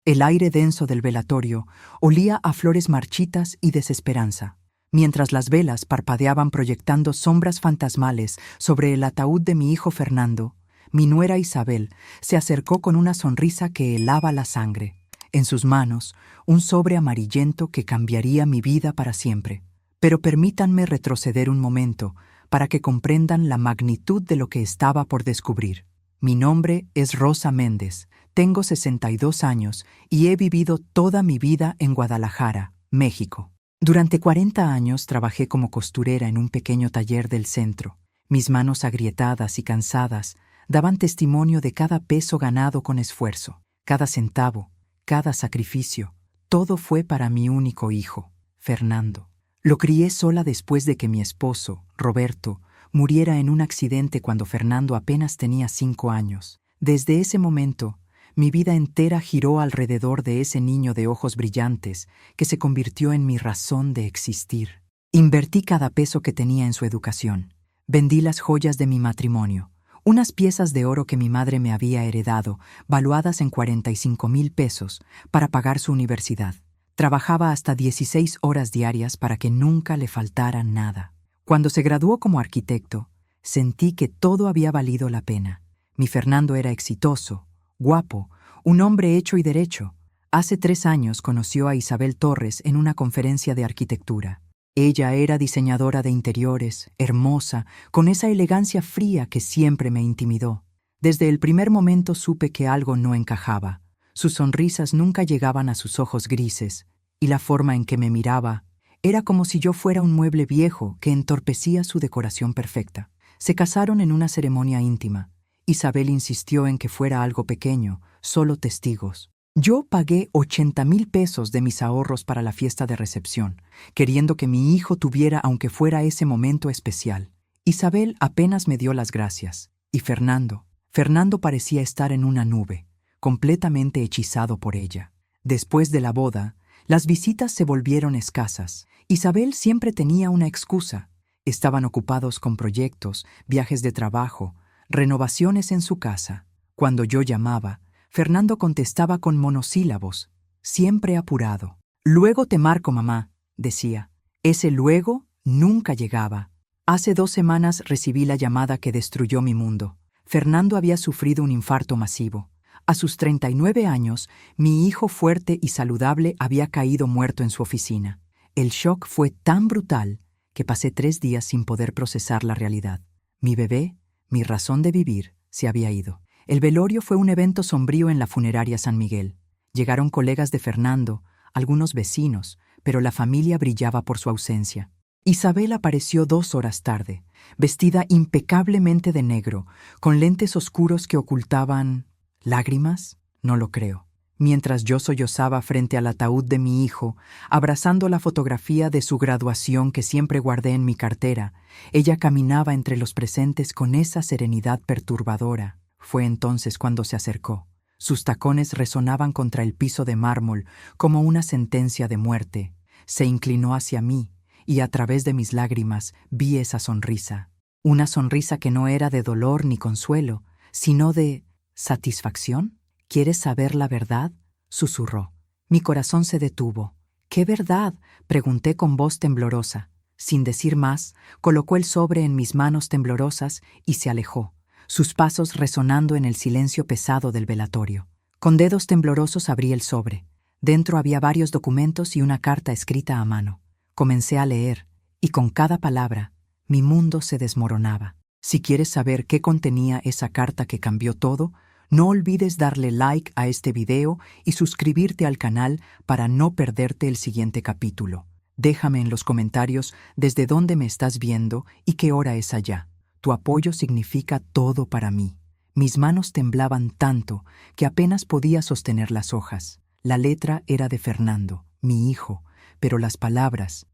El aire denso del velatorio olía a flores marchitas y desesperanza, mientras las velas parpadeaban proyectando sombras fantasmales sobre el ataúd de mi hijo Fernando. Mi nuera Isabel se acercó con una sonrisa que helaba la sangre. En sus manos, un sobre amarillento que cambiaría mi vida para siempre. Pero permítanme retroceder un momento para que comprendan la magnitud de lo que estaba por descubrir. Mi nombre es Rosa Méndez, tengo 62 años y he vivido toda mi vida en Guadalajara, México. Durante 40 años trabajé como costurera en un pequeño taller del centro. Mis manos agrietadas y cansadas daban testimonio de cada peso ganado con esfuerzo, cada centavo, cada sacrificio. Todo fue para mi único hijo, Fernando. Lo crié sola después de que mi esposo, Roberto, muriera en un accidente cuando Fernando apenas tenía 5 años. Desde ese momento, mi vida entera giró alrededor de ese niño de ojos brillantes que se convirtió en mi razón de existir. Invertí cada peso que tenía en su educación. Vendí las joyas de mi matrimonio, unas piezas de oro que mi madre me había heredado, valuadas en 45,000 pesos, para pagar su universidad. Trabajaba hasta 16 horas diarias para que nunca le faltara nada. Cuando se graduó como arquitecto, sentí que todo había valido la pena. Mi Fernando era exitoso, guapo, un hombre hecho y derecho. Hace 3 años conoció a Isabel Torres en una conferencia de arquitectura. Ella era diseñadora de interiores, hermosa, con esa elegancia fría que siempre me intimidó. Desde el primer momento supe que algo no encajaba. Sus sonrisas nunca llegaban a sus ojos grises, y la forma en que me miraba era como si yo fuera un mueble viejo que entorpecía su decoración perfecta. Se casaron en una ceremonia íntima. Isabel insistió en que fuera algo pequeño, solo testigos. Yo pagué 80,000 pesos de mis ahorros para la fiesta de recepción, queriendo que mi hijo tuviera aunque fuera ese momento especial. Isabel apenas me dio las gracias. Y Fernando parecía estar en una nube, completamente hechizado por ella. Después de la boda, las visitas se volvieron escasas. Isabel siempre tenía una excusa. Estaban ocupados con proyectos, viajes de trabajo, renovaciones en su casa. Cuando yo llamaba, Fernando contestaba con monosílabos, siempre apurado. «Luego te marco, mamá», decía. Ese luego nunca llegaba. Hace 2 semanas recibí la llamada que destruyó mi mundo. Fernando había sufrido un infarto masivo. A sus 39 años, mi hijo fuerte y saludable había caído muerto en su oficina. El shock fue tan brutal que pasé 3 días sin poder procesar la realidad. Mi bebé, mi razón de vivir, se había ido. El velorio fue un evento sombrío en la funeraria San Miguel. Llegaron colegas de Fernando, algunos vecinos, pero la familia brillaba por su ausencia. Isabel apareció 2 horas tarde, vestida impecablemente de negro, con lentes oscuros que ocultaban... ¿lágrimas? No lo creo. Mientras yo sollozaba frente al ataúd de mi hijo, abrazando la fotografía de su graduación que siempre guardé en mi cartera, ella caminaba entre los presentes con esa serenidad perturbadora. Fue entonces cuando se acercó. Sus tacones resonaban contra el piso de mármol como una sentencia de muerte. Se inclinó hacia mí y a través de mis lágrimas vi esa sonrisa. Una sonrisa que no era de dolor ni consuelo, sino de... ¿satisfacción? ¿Quieres saber la verdad?, susurró. Mi corazón se detuvo. ¿Qué verdad?, pregunté con voz temblorosa. Sin decir más, colocó el sobre en mis manos temblorosas y se alejó, sus pasos resonando en el silencio pesado del velatorio. Con dedos temblorosos abrí el sobre. Dentro había varios documentos y una carta escrita a mano. Comencé a leer, y con cada palabra, mi mundo se desmoronaba. Si quieres saber qué contenía esa carta que cambió todo, no olvides darle like a este video y suscribirte al canal para no perderte el siguiente capítulo. Déjame en los comentarios desde dónde me estás viendo y qué hora es allá. Tu apoyo significa todo para mí. Mis manos temblaban tanto que apenas podía sostener las hojas. La letra era de Fernando, mi hijo, pero las palabras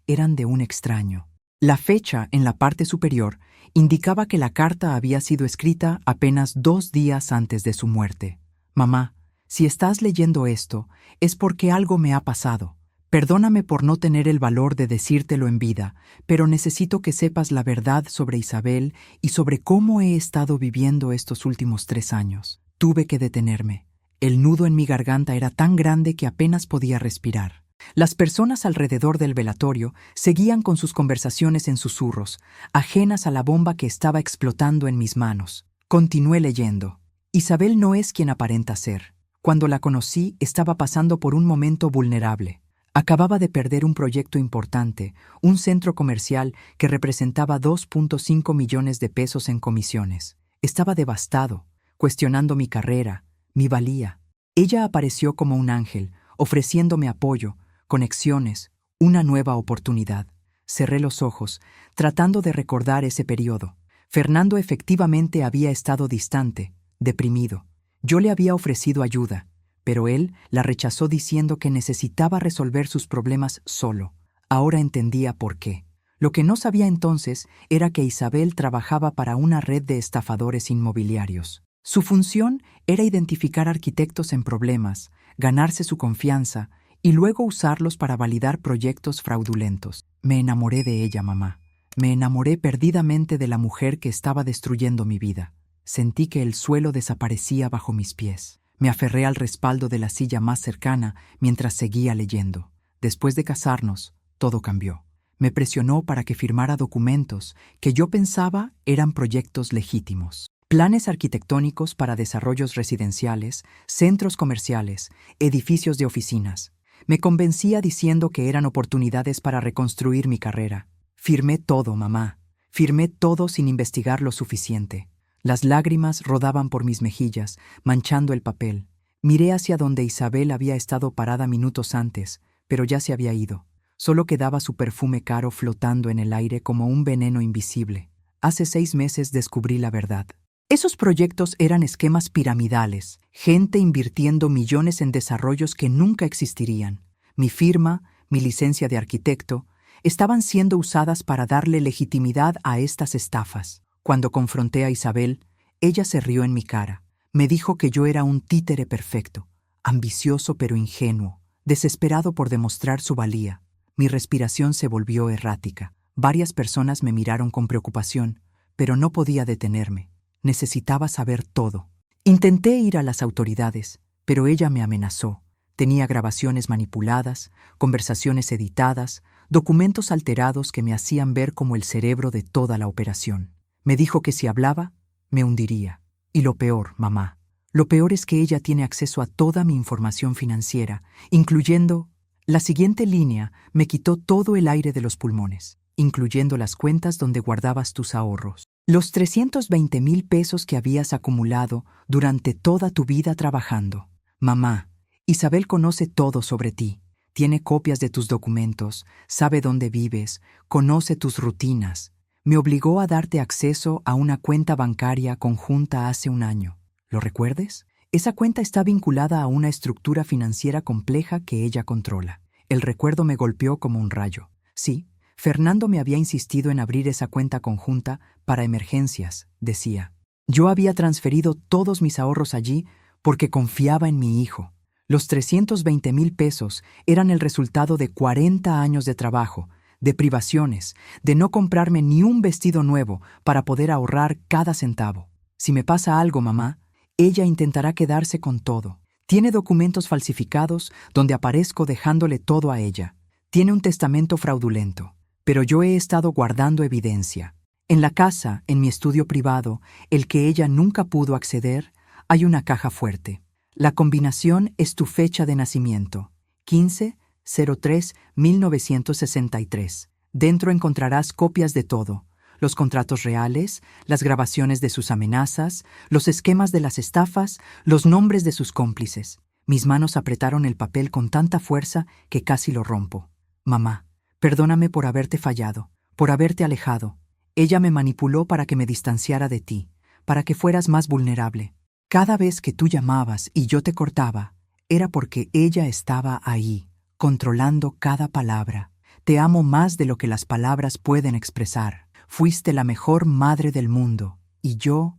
eran de un extraño. La fecha en la parte superior indicaba que la carta había sido escrita apenas 2 días antes de su muerte. Mamá, si estás leyendo esto, es porque algo me ha pasado. Perdóname por no tener el valor de decírtelo en vida, pero necesito que sepas la verdad sobre Isabel y sobre cómo he estado viviendo estos últimos 3 años. Tuve que detenerme. El nudo en mi garganta era tan grande que apenas podía respirar. Las personas alrededor del velatorio seguían con sus conversaciones en susurros, ajenas a la bomba que estaba explotando en mis manos. Continué leyendo. Isabel no es quien aparenta ser. Cuando la conocí, estaba pasando por un momento vulnerable. Acababa de perder un proyecto importante, un centro comercial que representaba 2.5 millones de pesos en comisiones. Estaba devastado, cuestionando mi carrera, mi valía. Ella apareció como un ángel, ofreciéndome apoyo, conexiones, una nueva oportunidad. Cerré los ojos, tratando de recordar ese periodo. Fernando efectivamente había estado distante, deprimido. Yo le había ofrecido ayuda, pero él la rechazó diciendo que necesitaba resolver sus problemas solo. Ahora entendía por qué. Lo que no sabía entonces era que Isabel trabajaba para una red de estafadores inmobiliarios. Su función era identificar arquitectos en problemas, ganarse su confianza y luego usarlos para validar proyectos fraudulentos. Me enamoré de ella, mamá. Me enamoré perdidamente de la mujer que estaba destruyendo mi vida. Sentí que el suelo desaparecía bajo mis pies. Me aferré al respaldo de la silla más cercana mientras seguía leyendo. Después de casarnos, todo cambió. Me presionó para que firmara documentos que yo pensaba eran proyectos legítimos. Planes arquitectónicos para desarrollos residenciales, centros comerciales, edificios de oficinas. Me convencía diciendo que eran oportunidades para reconstruir mi carrera. Firmé todo, mamá. Firmé todo sin investigar lo suficiente. Las lágrimas rodaban por mis mejillas, manchando el papel. Miré hacia donde Isabel había estado parada minutos antes, pero ya se había ido. Solo quedaba su perfume caro flotando en el aire como un veneno invisible. Hace 6 meses descubrí la verdad. Esos proyectos eran esquemas piramidales, gente invirtiendo millones en desarrollos que nunca existirían. Mi firma, mi licencia de arquitecto, estaban siendo usadas para darle legitimidad a estas estafas. Cuando confronté a Isabel, ella se rió en mi cara. Me dijo que yo era un títere perfecto, ambicioso pero ingenuo, desesperado por demostrar su valía. Mi respiración se volvió errática. Varias personas me miraron con preocupación, pero no podía detenerme. Necesitaba saber todo. Intenté ir a las autoridades, pero ella me amenazó. Tenía grabaciones manipuladas, conversaciones editadas, documentos alterados que me hacían ver como el cerebro de toda la operación. Me dijo que si hablaba, me hundiría. Y lo peor, mamá, lo peor es que ella tiene acceso a toda mi información financiera, incluyendo... La siguiente línea me quitó todo el aire de los pulmones, incluyendo las cuentas donde guardabas tus ahorros. Los 320,000 pesos que habías acumulado durante toda tu vida trabajando. Mamá, Isabel conoce todo sobre ti. Tiene copias de tus documentos, sabe dónde vives, conoce tus rutinas. Me obligó a darte acceso a una cuenta bancaria conjunta hace un año. ¿Lo recuerdes? Esa cuenta está vinculada a una estructura financiera compleja que ella controla. El recuerdo me golpeó como un rayo. Sí, Fernando me había insistido en abrir esa cuenta conjunta para emergencias, decía. Yo había transferido todos mis ahorros allí porque confiaba en mi hijo. Los 320,000 pesos eran el resultado de 40 años de trabajo, de privaciones, de no comprarme ni un vestido nuevo para poder ahorrar cada centavo. Si me pasa algo, mamá, ella intentará quedarse con todo. Tiene documentos falsificados donde aparezco dejándole todo a ella. Tiene un testamento fraudulento, pero yo he estado guardando evidencia. En la casa, en mi estudio privado, el que ella nunca pudo acceder, hay una caja fuerte. La combinación es tu fecha de nacimiento, 15/03/1963. Dentro encontrarás copias de todo. Los contratos reales, las grabaciones de sus amenazas, los esquemas de las estafas, los nombres de sus cómplices. Mis manos apretaron el papel con tanta fuerza que casi lo rompo. Mamá, perdóname por haberte fallado, por haberte alejado. Ella me manipuló para que me distanciara de ti, para que fueras más vulnerable. Cada vez que tú llamabas y yo te cortaba, era porque ella estaba ahí, controlando cada palabra. Te amo más de lo que las palabras pueden expresar. Fuiste la mejor madre del mundo, y yo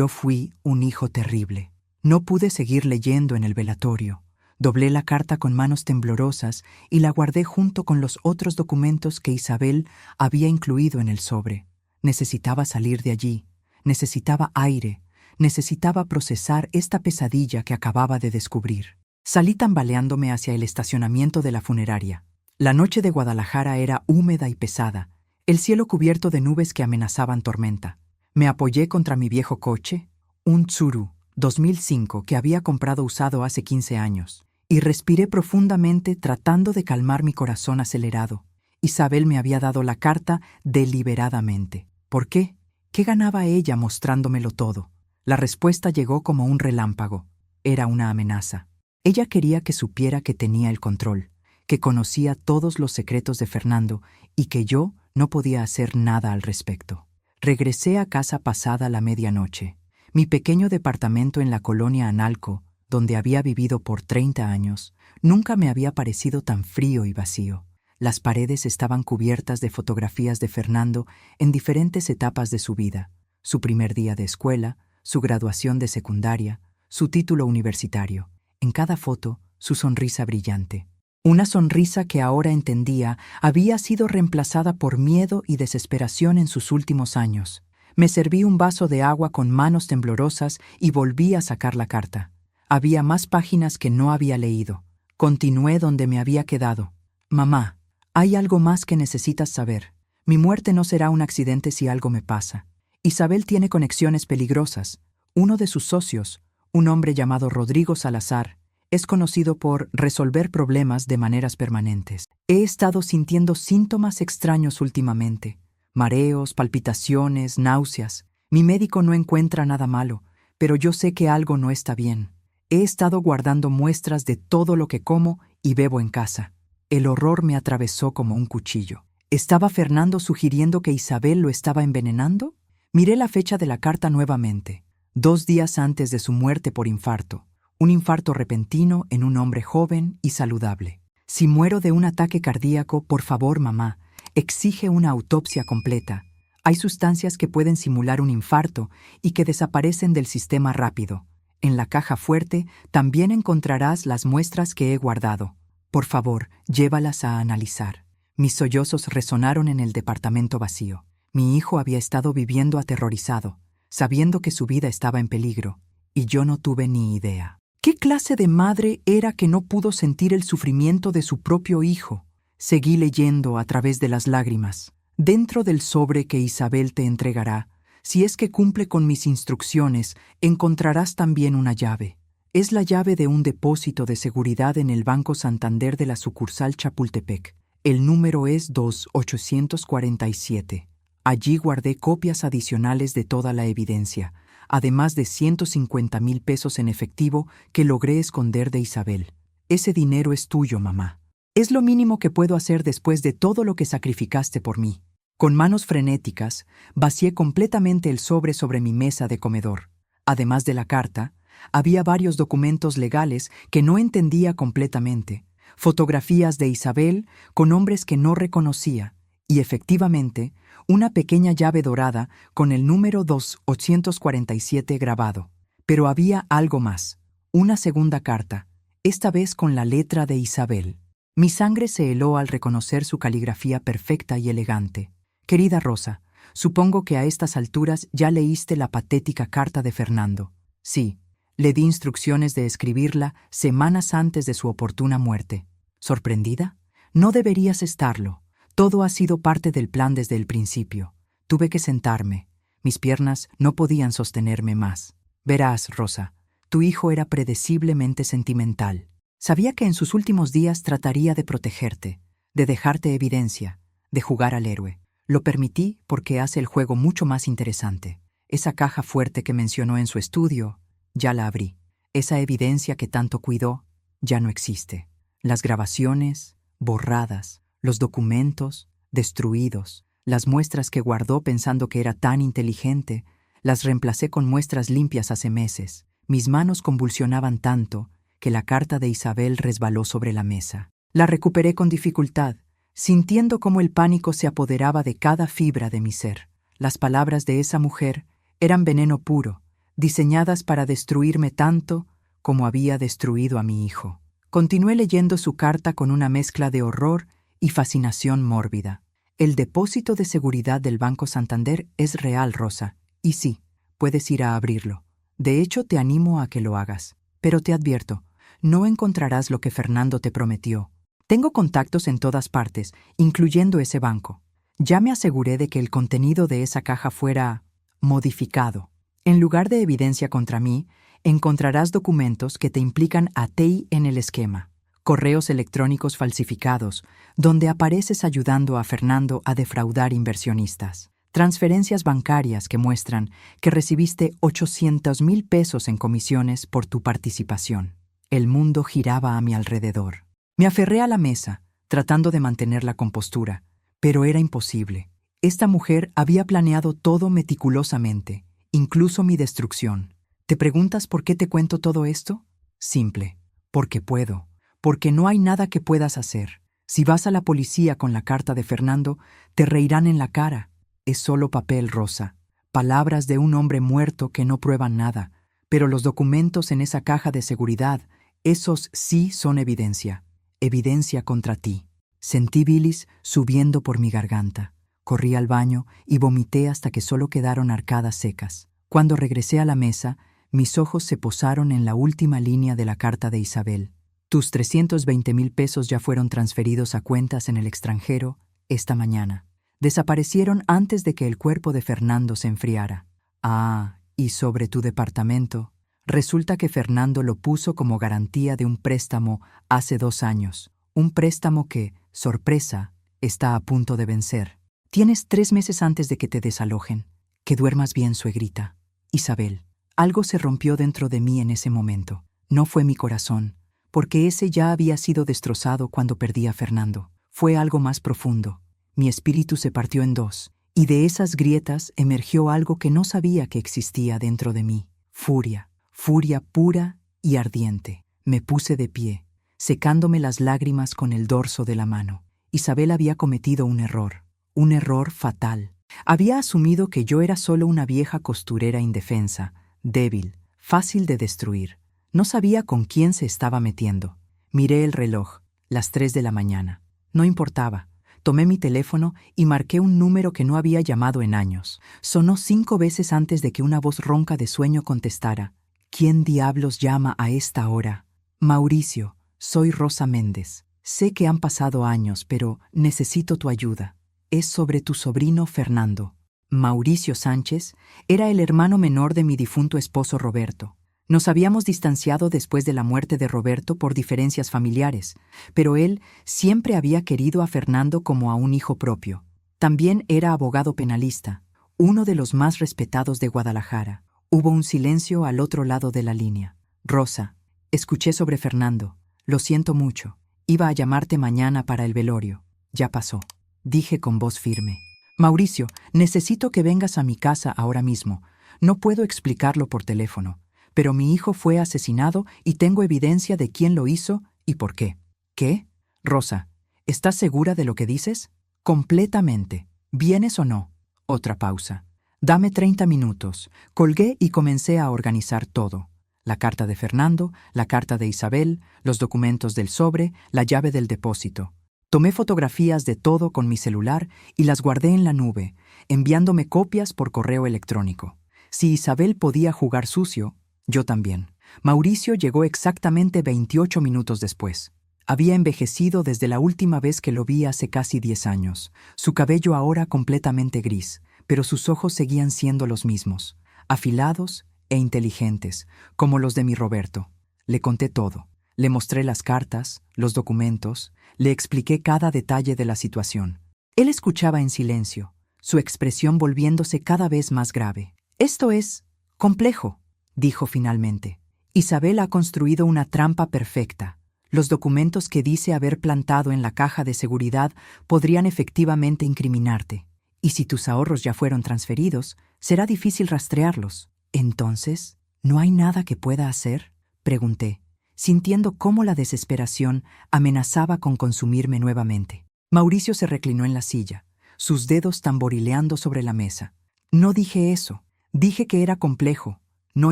fui un hijo terrible. No pude seguir leyendo en el velatorio. Doblé la carta con manos temblorosas y la guardé junto con los otros documentos que Isabel había incluido en el sobre. Necesitaba salir de allí. Necesitaba aire. Necesitaba procesar esta pesadilla que acababa de descubrir. Salí tambaleándome hacia el estacionamiento de la funeraria. La noche de Guadalajara era húmeda y pesada, el cielo cubierto de nubes que amenazaban tormenta. Me apoyé contra mi viejo coche, un Tsuru 2005 que había comprado usado hace 15 años, y respiré profundamente tratando de calmar mi corazón acelerado. Isabel me había dado la carta deliberadamente. ¿Por qué? ¿Qué ganaba ella mostrándomelo todo? La respuesta llegó como un relámpago. Era una amenaza. Ella quería que supiera que tenía el control, que conocía todos los secretos de Fernando y que yo no podía hacer nada al respecto. Regresé a casa pasada la medianoche. Mi pequeño departamento en la colonia Analco, donde había vivido por 30 años, nunca me había parecido tan frío y vacío. Las paredes estaban cubiertas de fotografías de Fernando en diferentes etapas de su vida: su primer día de escuela, su graduación de secundaria, su título universitario. En cada foto, su sonrisa brillante. Una sonrisa que ahora entendía había sido reemplazada por miedo y desesperación en sus últimos años. Me serví un vaso de agua con manos temblorosas y volví a sacar la carta. Había más páginas que no había leído. Continué donde me había quedado. Mamá, hay algo más que necesitas saber. Mi muerte no será un accidente si algo me pasa. Isabel tiene conexiones peligrosas. Uno de sus socios, un hombre llamado Rodrigo Salazar, es conocido por resolver problemas de maneras permanentes. He estado sintiendo síntomas extraños últimamente. Mareos, palpitaciones, náuseas. Mi médico no encuentra nada malo, pero yo sé que algo no está bien. He estado guardando muestras de todo lo que como y bebo en casa. El horror me atravesó como un cuchillo. ¿Estaba Fernando sugiriendo que Isabel lo estaba envenenando? Miré la fecha de la carta nuevamente. 2 días antes de su muerte por infarto. Un infarto repentino en un hombre joven y saludable. Si muero de un ataque cardíaco, por favor, mamá, exige una autopsia completa. Hay sustancias que pueden simular un infarto y que desaparecen del sistema rápido. En la caja fuerte también encontrarás las muestras que he guardado. Por favor, llévalas a analizar. Mis sollozos resonaron en el departamento vacío. Mi hijo había estado viviendo aterrorizado, sabiendo que su vida estaba en peligro, y yo no tuve ni idea. ¿Qué clase de madre era que no pudo sentir el sufrimiento de su propio hijo? Seguí leyendo a través de las lágrimas. Dentro del sobre que Isabel te entregará, si es que cumple con mis instrucciones, encontrarás también una llave. Es la llave de un depósito de seguridad en el Banco Santander de la sucursal Chapultepec. El número es 2847. Allí guardé copias adicionales de toda la evidencia, además de 150,000 pesos en efectivo que logré esconder de Isabel. Ese dinero es tuyo, mamá. Es lo mínimo que puedo hacer después de todo lo que sacrificaste por mí. Con manos frenéticas, vacié completamente el sobre mi mesa de comedor. Además de la carta, había varios documentos legales que no entendía completamente, fotografías de Isabel con hombres que no reconocía, y efectivamente, una pequeña llave dorada con el número 2847 grabado. Pero había algo más, una segunda carta, esta vez con la letra de Isabel. Mi sangre se heló al reconocer su caligrafía perfecta y elegante. Querida Rosa, supongo que a estas alturas ya leíste la patética carta de Fernando. Sí, le di instrucciones de escribirla semanas antes de su oportuna muerte. ¿Sorprendida? No deberías estarlo. Todo ha sido parte del plan desde el principio. Tuve que sentarme. Mis piernas no podían sostenerme más. Verás, Rosa, tu hijo era predeciblemente sentimental. Sabía que en sus últimos días trataría de protegerte, de dejarte evidencia, de jugar al héroe. Lo permití porque hace el juego mucho más interesante. Esa caja fuerte que mencionó en su estudio, ya la abrí. Esa evidencia que tanto cuidó, ya no existe. Las grabaciones, borradas. Los documentos, destruidos. Las muestras que guardó pensando que era tan inteligente, las reemplacé con muestras limpias hace meses. Mis manos convulsionaban tanto que la carta de Isabel resbaló sobre la mesa. La recuperé con dificultad, sintiendo cómo el pánico se apoderaba de cada fibra de mi ser. Las palabras de esa mujer eran veneno puro, diseñadas para destruirme tanto como había destruido a mi hijo. Continué leyendo su carta con una mezcla de horror y fascinación mórbida. El depósito de seguridad del Banco Santander es real, Rosa, y sí, puedes ir a abrirlo. De hecho, te animo a que lo hagas. Pero te advierto, no encontrarás lo que Fernando te prometió. Tengo contactos en todas partes, incluyendo ese banco. Ya me aseguré de que el contenido de esa caja fuera modificado. En lugar de evidencia contra mí, encontrarás documentos que te implican a ti en el esquema. Correos electrónicos falsificados, donde apareces ayudando a Fernando a defraudar inversionistas. Transferencias bancarias que muestran que recibiste 800,000 pesos en comisiones por tu participación. El mundo giraba a mi alrededor. Me aferré a la mesa, tratando de mantener la compostura, pero era imposible. Esta mujer había planeado todo meticulosamente, incluso mi destrucción. ¿Te preguntas por qué te cuento todo esto? Simple, porque puedo, porque no hay nada que puedas hacer. Si vas a la policía con la carta de Fernando, te reirán en la cara. Es solo papel, Rosa, palabras de un hombre muerto que no prueban nada, pero los documentos en esa caja de seguridad, esos sí son evidencia, evidencia contra ti. Sentí bilis subiendo por mi garganta. Corrí al baño y vomité hasta que solo quedaron arcadas secas. Cuando regresé a la mesa, mis ojos se posaron en la última línea de la carta de Isabel. Tus 320,000 pesos ya fueron transferidos a cuentas en el extranjero esta mañana. Desaparecieron antes de que el cuerpo de Fernando se enfriara. Ah, y sobre tu departamento, resulta que Fernando lo puso como garantía de un préstamo hace 2 años. Un préstamo que, sorpresa, está a punto de vencer. Tienes 3 meses antes de que te desalojen. Que duermas bien, suegrita. Isabel, algo se rompió dentro de mí en ese momento. No fue mi corazón, porque ese ya había sido destrozado cuando perdí a Fernando. Fue algo más profundo. Mi espíritu se partió en 2, y de esas grietas emergió algo que no sabía que existía dentro de mí. Furia, furia pura y ardiente. Me puse de pie, secándome las lágrimas con el dorso de la mano. Isabel había cometido un error fatal. Había asumido que yo era solo una vieja costurera indefensa, débil, fácil de destruir. No sabía con quién se estaba metiendo. Miré el reloj, las 3 de la mañana. No importaba. Tomé mi teléfono y marqué un número que no había llamado en años. Sonó 5 veces antes de que una voz ronca de sueño contestara. ¿Quién diablos llama a esta hora? Mauricio, soy Rosa Méndez. Sé que han pasado años, pero necesito tu ayuda. Es sobre tu sobrino Fernando. Mauricio Sánchez era el hermano menor de mi difunto esposo Roberto. Nos habíamos distanciado después de la muerte de Roberto por diferencias familiares, pero él siempre había querido a Fernando como a un hijo propio. También era abogado penalista, uno de los más respetados de Guadalajara. Hubo un silencio al otro lado de la línea. Rosa, escuché sobre Fernando. Lo siento mucho. Iba a llamarte mañana para el velorio. Ya pasó. Dije con voz firme. Mauricio, necesito que vengas a mi casa ahora mismo. No puedo explicarlo por teléfono. Pero mi hijo fue asesinado y tengo evidencia de quién lo hizo y por qué. ¿Qué? Rosa, ¿estás segura de lo que dices? Completamente. ¿Vienes o no? Otra pausa. Dame 30 minutos. Colgué y comencé a organizar todo. La carta de Fernando, la carta de Isabel, los documentos del sobre, la llave del depósito. Tomé fotografías de todo con mi celular y las guardé en la nube, enviándome copias por correo electrónico. Si Isabel podía jugar sucio, yo también. Mauricio llegó exactamente 28 minutos después. Había envejecido desde la última vez que lo vi hace casi 10 años. Su cabello ahora completamente gris, pero sus ojos seguían siendo los mismos, afilados e inteligentes, como los de mi Roberto. Le conté todo. Le mostré las cartas, los documentos, le expliqué cada detalle de la situación. Él escuchaba en silencio, su expresión volviéndose cada vez más grave. Esto es complejo, dijo finalmente. Isabel ha construido una trampa perfecta. Los documentos que dice haber plantado en la caja de seguridad podrían efectivamente incriminarte. Y si tus ahorros ya fueron transferidos, será difícil rastrearlos. Entonces, ¿no hay nada que pueda hacer? Pregunté, sintiendo cómo la desesperación amenazaba con consumirme nuevamente. Mauricio se reclinó en la silla, sus dedos tamborileando sobre la mesa. No dije eso. Dije que era complejo, no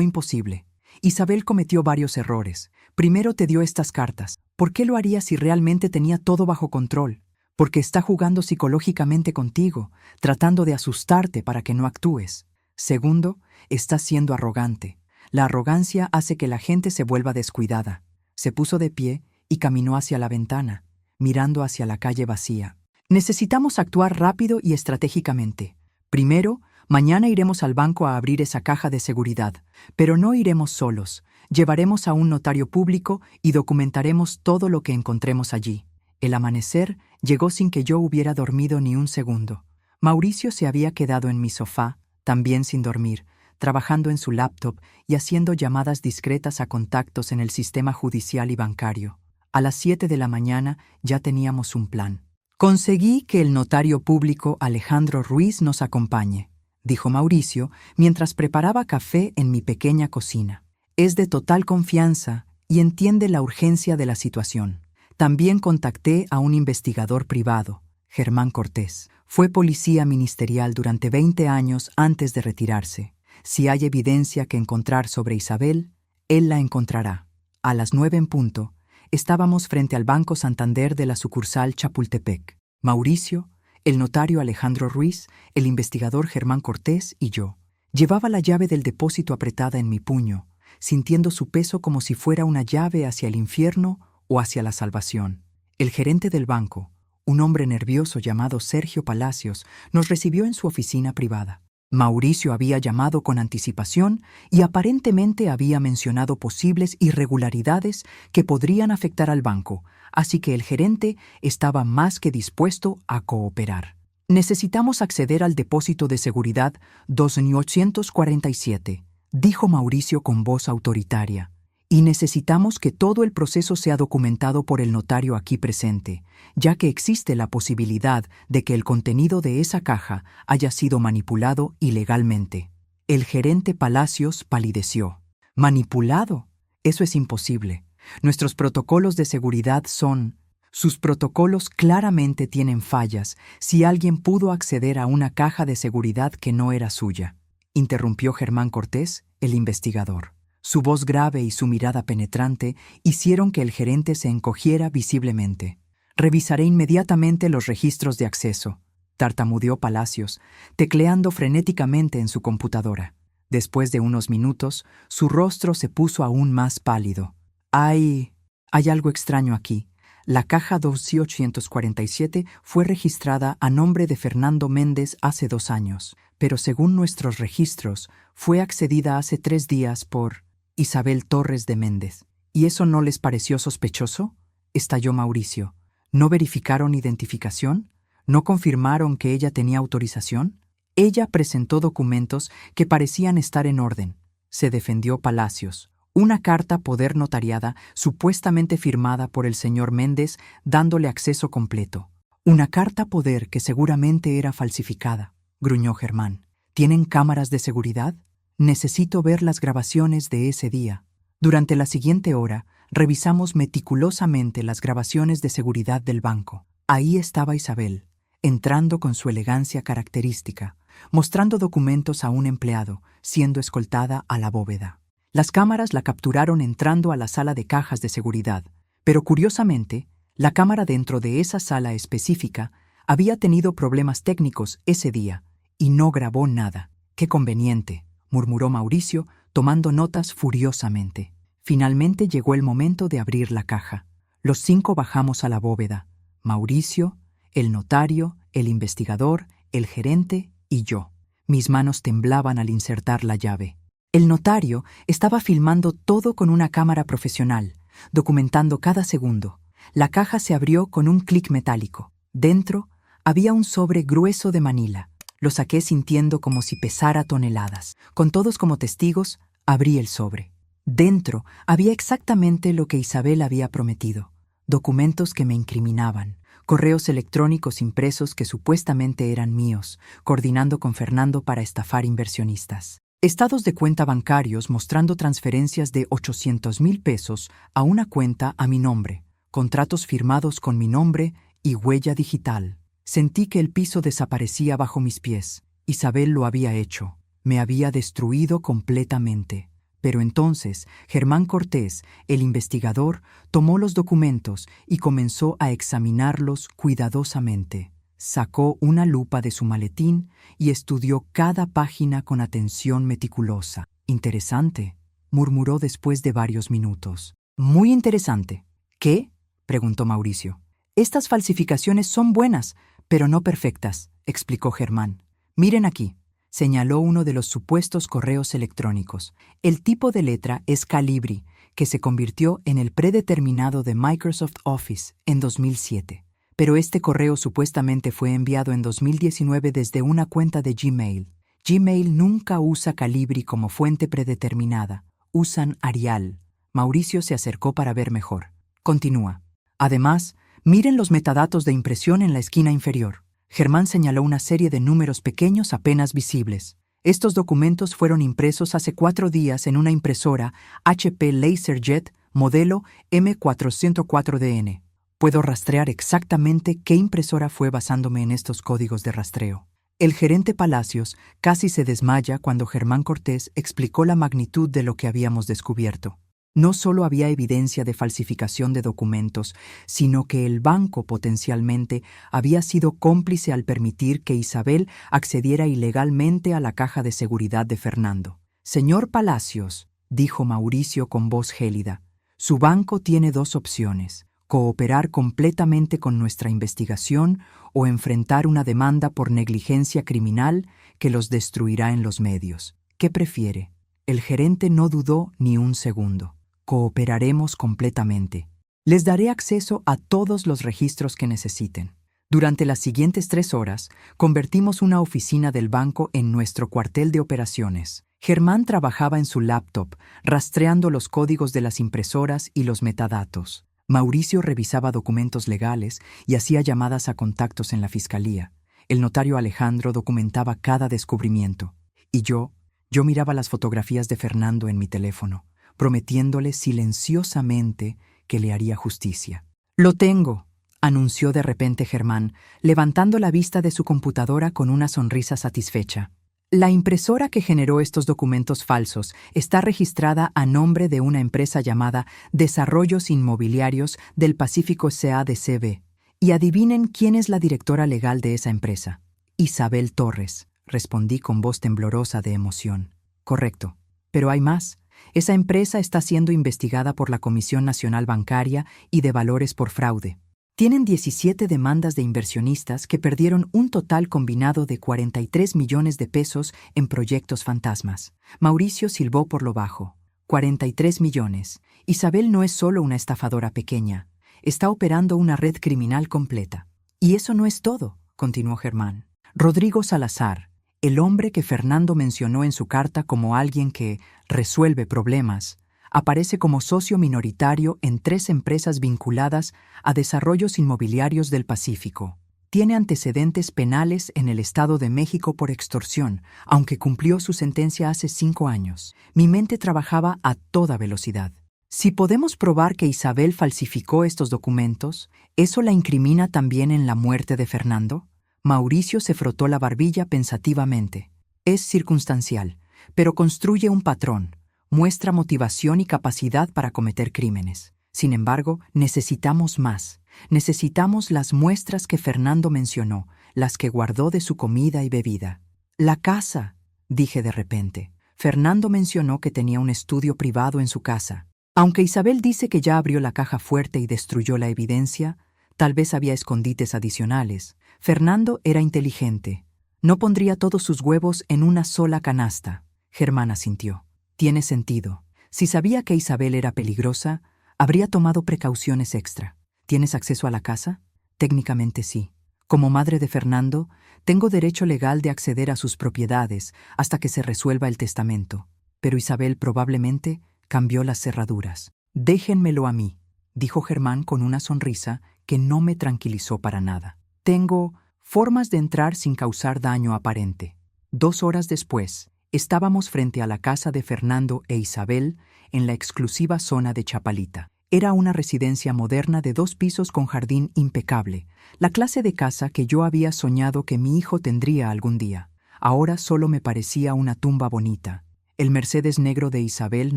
imposible. Isabel cometió varios errores. Primero te dio estas cartas. ¿Por qué lo haría si realmente tenía todo bajo control? Porque está jugando psicológicamente contigo, tratando de asustarte para que no actúes. Segundo, está siendo arrogante. La arrogancia hace que la gente se vuelva descuidada. Se puso de pie y caminó hacia la ventana, mirando hacia la calle vacía. Necesitamos actuar rápido y estratégicamente. Primero, mañana iremos al banco a abrir esa caja de seguridad, pero no iremos solos. Llevaremos a un notario público y documentaremos todo lo que encontremos allí. El amanecer llegó sin que yo hubiera dormido ni un segundo. Mauricio se había quedado en mi sofá, también sin dormir, trabajando en su laptop y haciendo llamadas discretas a contactos en el sistema judicial y bancario. A las 7 de la mañana ya teníamos un plan. Conseguí que el notario público Alejandro Ruiz nos acompañe, dijo Mauricio mientras preparaba café en mi pequeña cocina. Es de total confianza y entiende la urgencia de la situación. También contacté a un investigador privado, Germán Cortés. Fue policía ministerial durante 20 años antes de retirarse. Si hay evidencia que encontrar sobre Isabel, él la encontrará. A las 9 en punto, estábamos frente al Banco Santander de la sucursal Chapultepec. Mauricio, el notario Alejandro Ruiz, el investigador Germán Cortés y yo. Llevaba la llave del depósito apretada en mi puño, sintiendo su peso como si fuera una llave hacia el infierno o hacia la salvación. El gerente del banco, un hombre nervioso llamado Sergio Palacios, nos recibió en su oficina privada. Mauricio había llamado con anticipación y aparentemente había mencionado posibles irregularidades que podrían afectar al banco, así que el gerente estaba más que dispuesto a cooperar. Necesitamos acceder al depósito de seguridad 2847, dijo Mauricio con voz autoritaria, y necesitamos que todo el proceso sea documentado por el notario aquí presente, ya que existe la posibilidad de que el contenido de esa caja haya sido manipulado ilegalmente. El gerente Palacios palideció. ¿Manipulado? Eso es imposible. Nuestros protocolos de seguridad son... Sus protocolos claramente tienen fallas si alguien pudo acceder a una caja de seguridad que no era suya, interrumpió Germán Cortés, el investigador. Su voz grave y su mirada penetrante hicieron que el gerente se encogiera visiblemente. Revisaré inmediatamente los registros de acceso, tartamudeó Palacios, tecleando frenéticamente en su computadora. Después de unos minutos, su rostro se puso aún más pálido. Hay algo extraño aquí. La caja 2847 fue registrada a nombre de Fernando Méndez hace 2 años, pero según nuestros registros, fue accedida hace 3 días por Isabel Torres de Méndez. ¿Y eso no les pareció sospechoso?, estalló Mauricio. ¿No verificaron identificación? ¿No confirmaron que ella tenía autorización? Ella presentó documentos que parecían estar en orden, se defendió Palacios. Una carta poder notariada supuestamente firmada por el señor Méndez dándole acceso completo. Una carta poder que seguramente era falsificada, gruñó Germán. ¿Tienen cámaras de seguridad? Necesito ver las grabaciones de ese día. Durante la siguiente hora, revisamos meticulosamente las grabaciones de seguridad del banco. Ahí estaba Isabel, entrando con su elegancia característica, mostrando documentos a un empleado, siendo escoltada a la bóveda. Las cámaras la capturaron entrando a la sala de cajas de seguridad, pero curiosamente, la cámara dentro de esa sala específica había tenido problemas técnicos ese día y no grabó nada. ¡Qué conveniente!, murmuró Mauricio, tomando notas furiosamente. Finalmente llegó el momento de abrir la caja. Los 5 bajamos a la bóveda. Mauricio, el notario, el investigador, el gerente y yo. Mis manos temblaban al insertar la llave. El notario estaba filmando todo con una cámara profesional, documentando cada segundo. La caja se abrió con un clic metálico. Dentro había un sobre grueso de manila. Lo saqué sintiendo como si pesara toneladas. Con todos como testigos, abrí el sobre. Dentro había exactamente lo que Isabel había prometido. Documentos que me incriminaban. Correos electrónicos impresos que supuestamente eran míos, coordinando con Fernando para estafar inversionistas. Estados de cuenta bancarios mostrando transferencias de 800,000 pesos a una cuenta a mi nombre, contratos firmados con mi nombre y huella digital. Sentí que el piso desaparecía bajo mis pies. Isabel lo había hecho. Me había destruido completamente. Pero entonces Germán Cortés, el investigador, tomó los documentos y comenzó a examinarlos cuidadosamente. Sacó una lupa de su maletín y estudió cada página con atención meticulosa. Interesante, murmuró después de varios minutos. Muy interesante. ¿Qué? Preguntó Mauricio. Estas falsificaciones son buenas, pero no perfectas, explicó Germán. Miren aquí. Señaló uno de los supuestos correos electrónicos. El tipo de letra es Calibri, que se convirtió en el predeterminado de Microsoft Office en 2007. Pero este correo supuestamente fue enviado en 2019 desde una cuenta de Gmail. Gmail nunca usa Calibri como fuente predeterminada. Usan Arial. Mauricio se acercó para ver mejor. Continúa. Además, miren los metadatos de impresión en la esquina inferior. Germán señaló una serie de números pequeños apenas visibles. Estos documentos fueron impresos hace 4 días en una impresora HP LaserJet modelo M404DN. Puedo rastrear exactamente qué impresora fue basándome en estos códigos de rastreo. El gerente Palacios casi se desmaya cuando Germán Cortés explicó la magnitud de lo que habíamos descubierto. No solo había evidencia de falsificación de documentos, sino que el banco potencialmente había sido cómplice al permitir que Isabel accediera ilegalmente a la caja de seguridad de Fernando. Señor Palacios, dijo Mauricio con voz gélida, su banco tiene 2 opciones: cooperar completamente con nuestra investigación o enfrentar una demanda por negligencia criminal que los destruirá en los medios. ¿Qué prefiere? El gerente no dudó ni un segundo. Cooperaremos completamente. Les daré acceso a todos los registros que necesiten. Durante las siguientes 3 horas, convertimos una oficina del banco en nuestro cuartel de operaciones. Germán trabajaba en su laptop, rastreando los códigos de las impresoras y los metadatos. Mauricio revisaba documentos legales y hacía llamadas a contactos en la fiscalía. El notario Alejandro documentaba cada descubrimiento. Y yo miraba las fotografías de Fernando en mi teléfono, prometiéndole silenciosamente que le haría justicia. «Lo tengo», anunció de repente Germán, levantando la vista de su computadora con una sonrisa satisfecha. La impresora que generó estos documentos falsos está registrada a nombre de una empresa llamada Desarrollos Inmobiliarios del Pacífico S.A.D.C.B. Y adivinen quién es la directora legal de esa empresa. Isabel Torres, respondí con voz temblorosa de emoción. Correcto. Pero hay más. Esa empresa está siendo investigada por la Comisión Nacional Bancaria y de Valores por fraude. Tienen 17 demandas de inversionistas que perdieron un total combinado de 43 millones de pesos en proyectos fantasmas. Mauricio silbó por lo bajo. 43 millones. Isabel no es solo una estafadora pequeña. Está operando una red criminal completa. Y eso no es todo, continuó Germán. Rodrigo Salazar, el hombre que Fernando mencionó en su carta como alguien que resuelve problemas, aparece como socio minoritario en 3 empresas vinculadas a desarrollos inmobiliarios del Pacífico. Tiene antecedentes penales en el Estado de México por extorsión, aunque cumplió su sentencia hace 5 años. Mi mente trabajaba a toda velocidad. Si podemos probar que Isabel falsificó estos documentos, ¿eso la incrimina también en la muerte de Fernando? Mauricio se frotó la barbilla pensativamente. Es circunstancial, pero construye un patrón. Muestra motivación y capacidad para cometer crímenes. Sin embargo, necesitamos más. Necesitamos las muestras que Fernando mencionó, las que guardó de su comida y bebida. La casa, dije de repente. Fernando mencionó que tenía un estudio privado en su casa. Aunque Isabel dice que ya abrió la caja fuerte y destruyó la evidencia, tal vez había escondites adicionales. Fernando era inteligente. No pondría todos sus huevos en una sola canasta. Germán asintió. Tiene sentido. Si sabía que Isabel era peligrosa, habría tomado precauciones extra. ¿Tienes acceso a la casa? Técnicamente sí. Como madre de Fernando, tengo derecho legal de acceder a sus propiedades hasta que se resuelva el testamento. Pero Isabel probablemente cambió las cerraduras. Déjenmelo a mí, dijo Germán con una sonrisa que no me tranquilizó para nada. Tengo formas de entrar sin causar daño aparente. 2 horas después, estábamos frente a la casa de Fernando e Isabel en la exclusiva zona de Chapalita. Era una residencia moderna de 2 pisos con jardín impecable, la clase de casa que yo había soñado que mi hijo tendría algún día. Ahora solo me parecía una tumba bonita. El Mercedes negro de Isabel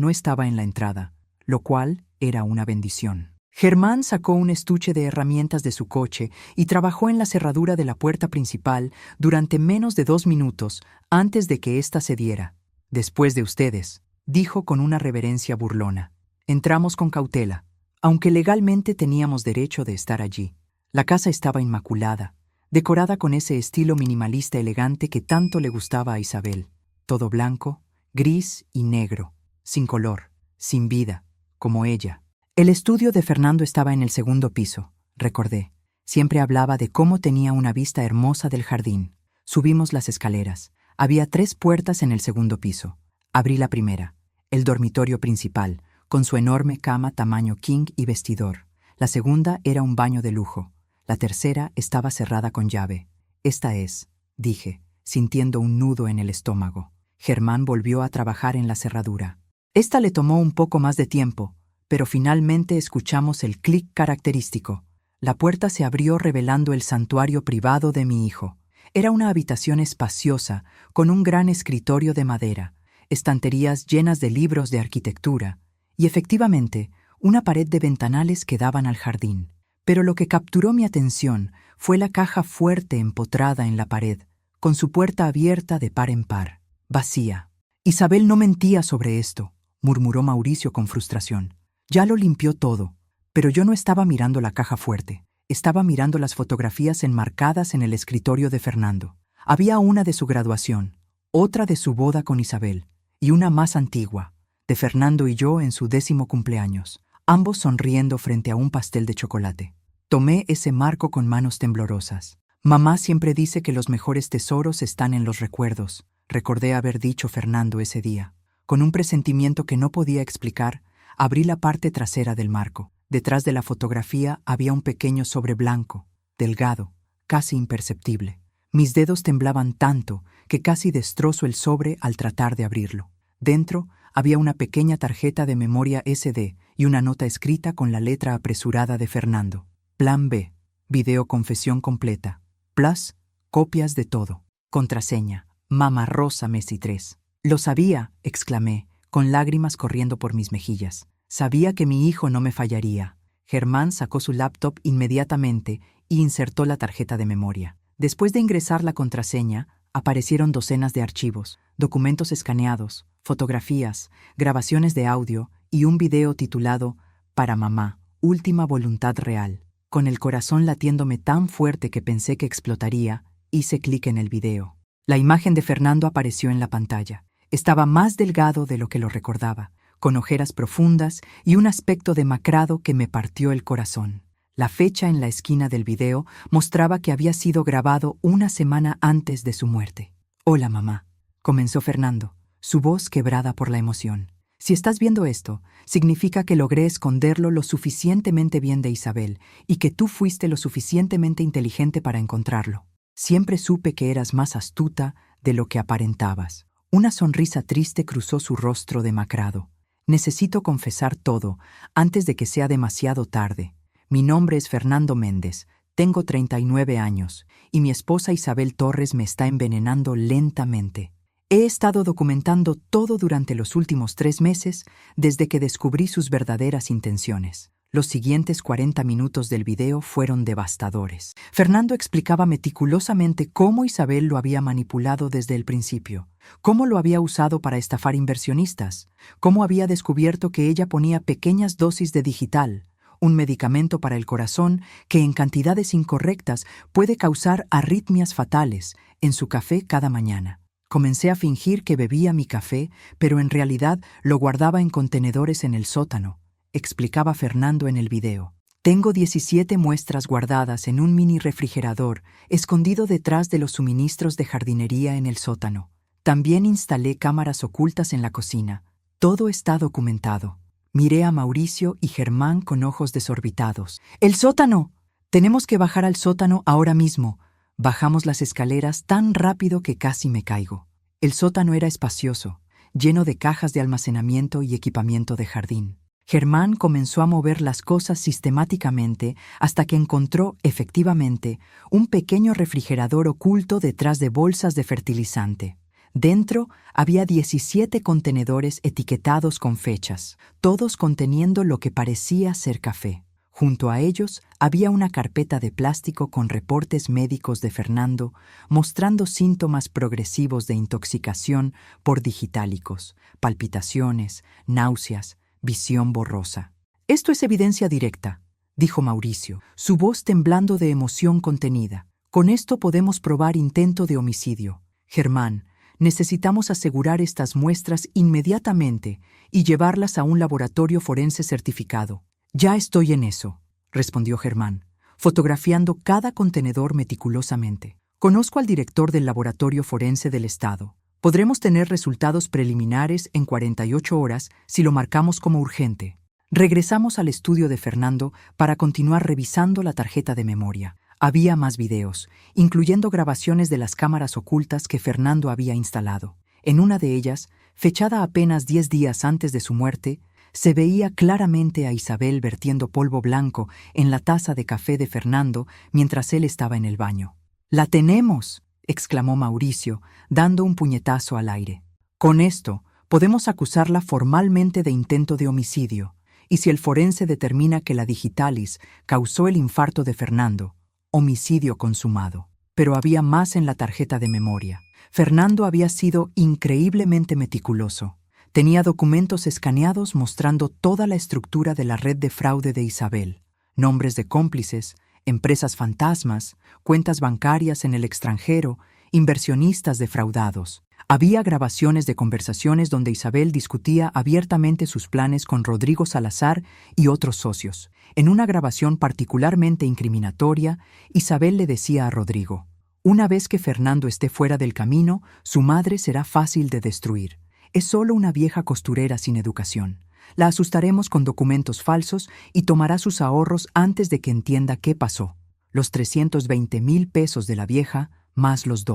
no estaba en la entrada, lo cual era una bendición. Germán sacó un estuche de herramientas de su coche y trabajó en la cerradura de la puerta principal durante menos de 2 minutos antes de que ésta cediera. Después de ustedes, dijo con una reverencia burlona. Entramos con cautela, aunque legalmente teníamos derecho de estar allí. La casa estaba inmaculada, decorada con ese estilo minimalista elegante que tanto le gustaba a Isabel. Todo blanco, gris y negro, sin color, sin vida, como ella. El estudio de Fernando estaba en el segundo piso, recordé. Siempre hablaba de cómo tenía una vista hermosa del jardín. Subimos las escaleras. Había 3 puertas en el segundo piso. Abrí la primera, el dormitorio principal, con su enorme cama tamaño king y vestidor. La segunda era un baño de lujo. La tercera estaba cerrada con llave. Esta es, dije, sintiendo un nudo en el estómago. Germán volvió a trabajar en la cerradura. Esta le tomó un poco más de tiempo, pero finalmente escuchamos el clic característico. La puerta se abrió revelando el santuario privado de mi hijo. Era una habitación espaciosa, con un gran escritorio de madera, estanterías llenas de libros de arquitectura, y efectivamente, una pared de ventanales que daban al jardín. Pero lo que capturó mi atención fue la caja fuerte empotrada en la pared, con su puerta abierta de par en par, vacía. Isabel no mentía sobre esto, murmuró Mauricio con frustración. Ya lo limpió todo, pero yo no estaba mirando la caja fuerte. Estaba mirando las fotografías enmarcadas en el escritorio de Fernando. Había una de su graduación, otra de su boda con Isabel, y una más antigua, de Fernando y yo en su 10º cumpleaños, ambos sonriendo frente a un pastel de chocolate. Tomé ese marco con manos temblorosas. Mamá siempre dice que los mejores tesoros están en los recuerdos, recordé haber dicho Fernando ese día. Con un presentimiento que no podía explicar, abrí la parte trasera del marco. Detrás de la fotografía había un pequeño sobre blanco, delgado, casi imperceptible. Mis dedos temblaban tanto que casi destrozo el sobre al tratar de abrirlo. Dentro había una pequeña tarjeta de memoria SD y una nota escrita con la letra apresurada de Fernando. Plan B, video confesión completa. Plus, copias de todo. Contraseña, Mama Rosa Messi 3. Lo sabía, exclamé, con lágrimas corriendo por mis mejillas. Sabía que mi hijo no me fallaría. Germán sacó su laptop inmediatamente y insertó la tarjeta de memoria. Después de ingresar la contraseña, aparecieron docenas de archivos, documentos escaneados, fotografías, grabaciones de audio y un video titulado Para mamá, última voluntad real. Con el corazón latiéndome tan fuerte que pensé que explotaría, hice clic en el video. La imagen de Fernando apareció en la pantalla. Estaba más delgado de lo que lo recordaba, con ojeras profundas y un aspecto demacrado que me partió el corazón. La fecha en la esquina del video mostraba que había sido grabado una semana antes de su muerte. «Hola, mamá», comenzó Fernando, su voz quebrada por la emoción. «Si estás viendo esto, significa que logré esconderlo lo suficientemente bien de Isabel y que tú fuiste lo suficientemente inteligente para encontrarlo. Siempre supe que eras más astuta de lo que aparentabas». Una sonrisa triste cruzó su rostro demacrado. «Necesito confesar todo antes de que sea demasiado tarde. Mi nombre es Fernando Méndez, tengo 39 años y mi esposa Isabel Torres me está envenenando lentamente. He estado documentando todo durante los últimos 3 meses desde que descubrí sus verdaderas intenciones». Los siguientes 40 minutos del video fueron devastadores. Fernando explicaba meticulosamente cómo Isabel lo había manipulado desde el principio, cómo lo había usado para estafar inversionistas, cómo había descubierto que ella ponía pequeñas dosis de digital, un medicamento para el corazón que en cantidades incorrectas puede causar arritmias fatales, en su café cada mañana. Comencé a fingir que bebía mi café, pero en realidad lo guardaba en contenedores en el sótano, explicaba Fernando en el video. Tengo 17 muestras guardadas en un mini refrigerador, escondido detrás de los suministros de jardinería en el sótano. También instalé cámaras ocultas en la cocina. Todo está documentado. Miré a Mauricio y Germán con ojos desorbitados. ¡El sótano! Tenemos que bajar al sótano ahora mismo. Bajamos las escaleras tan rápido que casi me caigo. El sótano era espacioso, lleno de cajas de almacenamiento y equipamiento de jardín. Germán comenzó a mover las cosas sistemáticamente hasta que encontró, efectivamente, un pequeño refrigerador oculto detrás de bolsas de fertilizante. Dentro había 17 contenedores etiquetados con fechas, todos conteniendo lo que parecía ser café. Junto a ellos había una carpeta de plástico con reportes médicos de Fernando mostrando síntomas progresivos de intoxicación por digitálicos, palpitaciones, náuseas, visión borrosa. «Esto es evidencia directa», dijo Mauricio, su voz temblando de emoción contenida. «Con esto podemos probar intento de homicidio. Germán, necesitamos asegurar estas muestras inmediatamente y llevarlas a un laboratorio forense certificado». «Ya estoy en eso», respondió Germán, fotografiando cada contenedor meticulosamente. «Conozco al director del laboratorio forense del estado. Podremos tener resultados preliminares en 48 horas si lo marcamos como urgente». Regresamos al estudio de Fernando para continuar revisando la tarjeta de memoria. Había más videos, incluyendo grabaciones de las cámaras ocultas que Fernando había instalado. En una de ellas, fechada apenas 10 días antes de su muerte, se veía claramente a Isabel vertiendo polvo blanco en la taza de café de Fernando mientras él estaba en el baño. «¡La tenemos!», exclamó Mauricio, dando un puñetazo al aire. «Con esto, podemos acusarla formalmente de intento de homicidio, y si el forense determina que la digitalis causó el infarto de Fernando, homicidio consumado». Pero había más en la tarjeta de memoria. Fernando había sido increíblemente meticuloso. Tenía documentos escaneados mostrando toda la estructura de la red de fraude de Isabel, nombres de cómplices, empresas fantasmas, cuentas bancarias en el extranjero, inversionistas defraudados. Había grabaciones de conversaciones donde Isabel discutía abiertamente sus planes con Rodrigo Salazar y otros socios. En una grabación particularmente incriminatoria, Isabel le decía a Rodrigo: «Una vez que Fernando esté fuera del camino, su madre será fácil de destruir. Es solo una vieja costurera sin educación. La asustaremos con documentos falsos y tomará sus ahorros antes de que entienda qué pasó. Los 320,000 pesos de la vieja, más los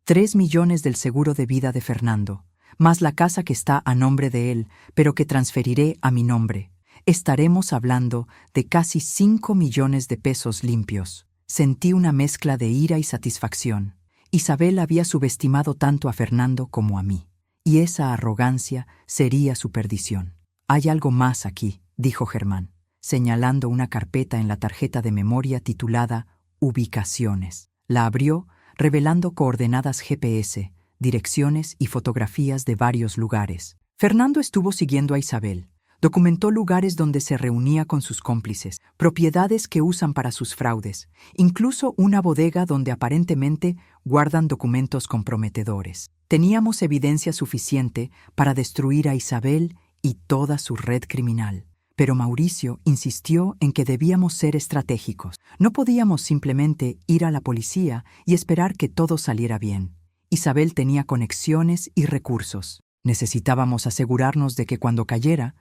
3 millones del seguro de vida de Fernando, más la casa que está a nombre de él, pero que transferiré a mi nombre. Estaremos hablando de casi 5 millones de pesos limpios». Sentí una mezcla de ira y satisfacción. Isabel había subestimado tanto a Fernando como a mí, y esa arrogancia sería su perdición. «Hay algo más aquí», dijo Germán, señalando una carpeta en la tarjeta de memoria titulada «Ubicaciones». La abrió, revelando coordenadas GPS, direcciones y fotografías de varios lugares. Fernando estuvo siguiendo a Isabel. Documentó lugares donde se reunía con sus cómplices, propiedades que usan para sus fraudes, incluso una bodega donde aparentemente guardan documentos comprometedores. Teníamos evidencia suficiente para destruir a Isabel y toda su red criminal. Pero Mauricio insistió en que debíamos ser estratégicos. No podíamos simplemente ir a la policía y esperar que todo saliera bien. Isabel tenía conexiones y recursos. Necesitábamos asegurarnos de que cuando cayera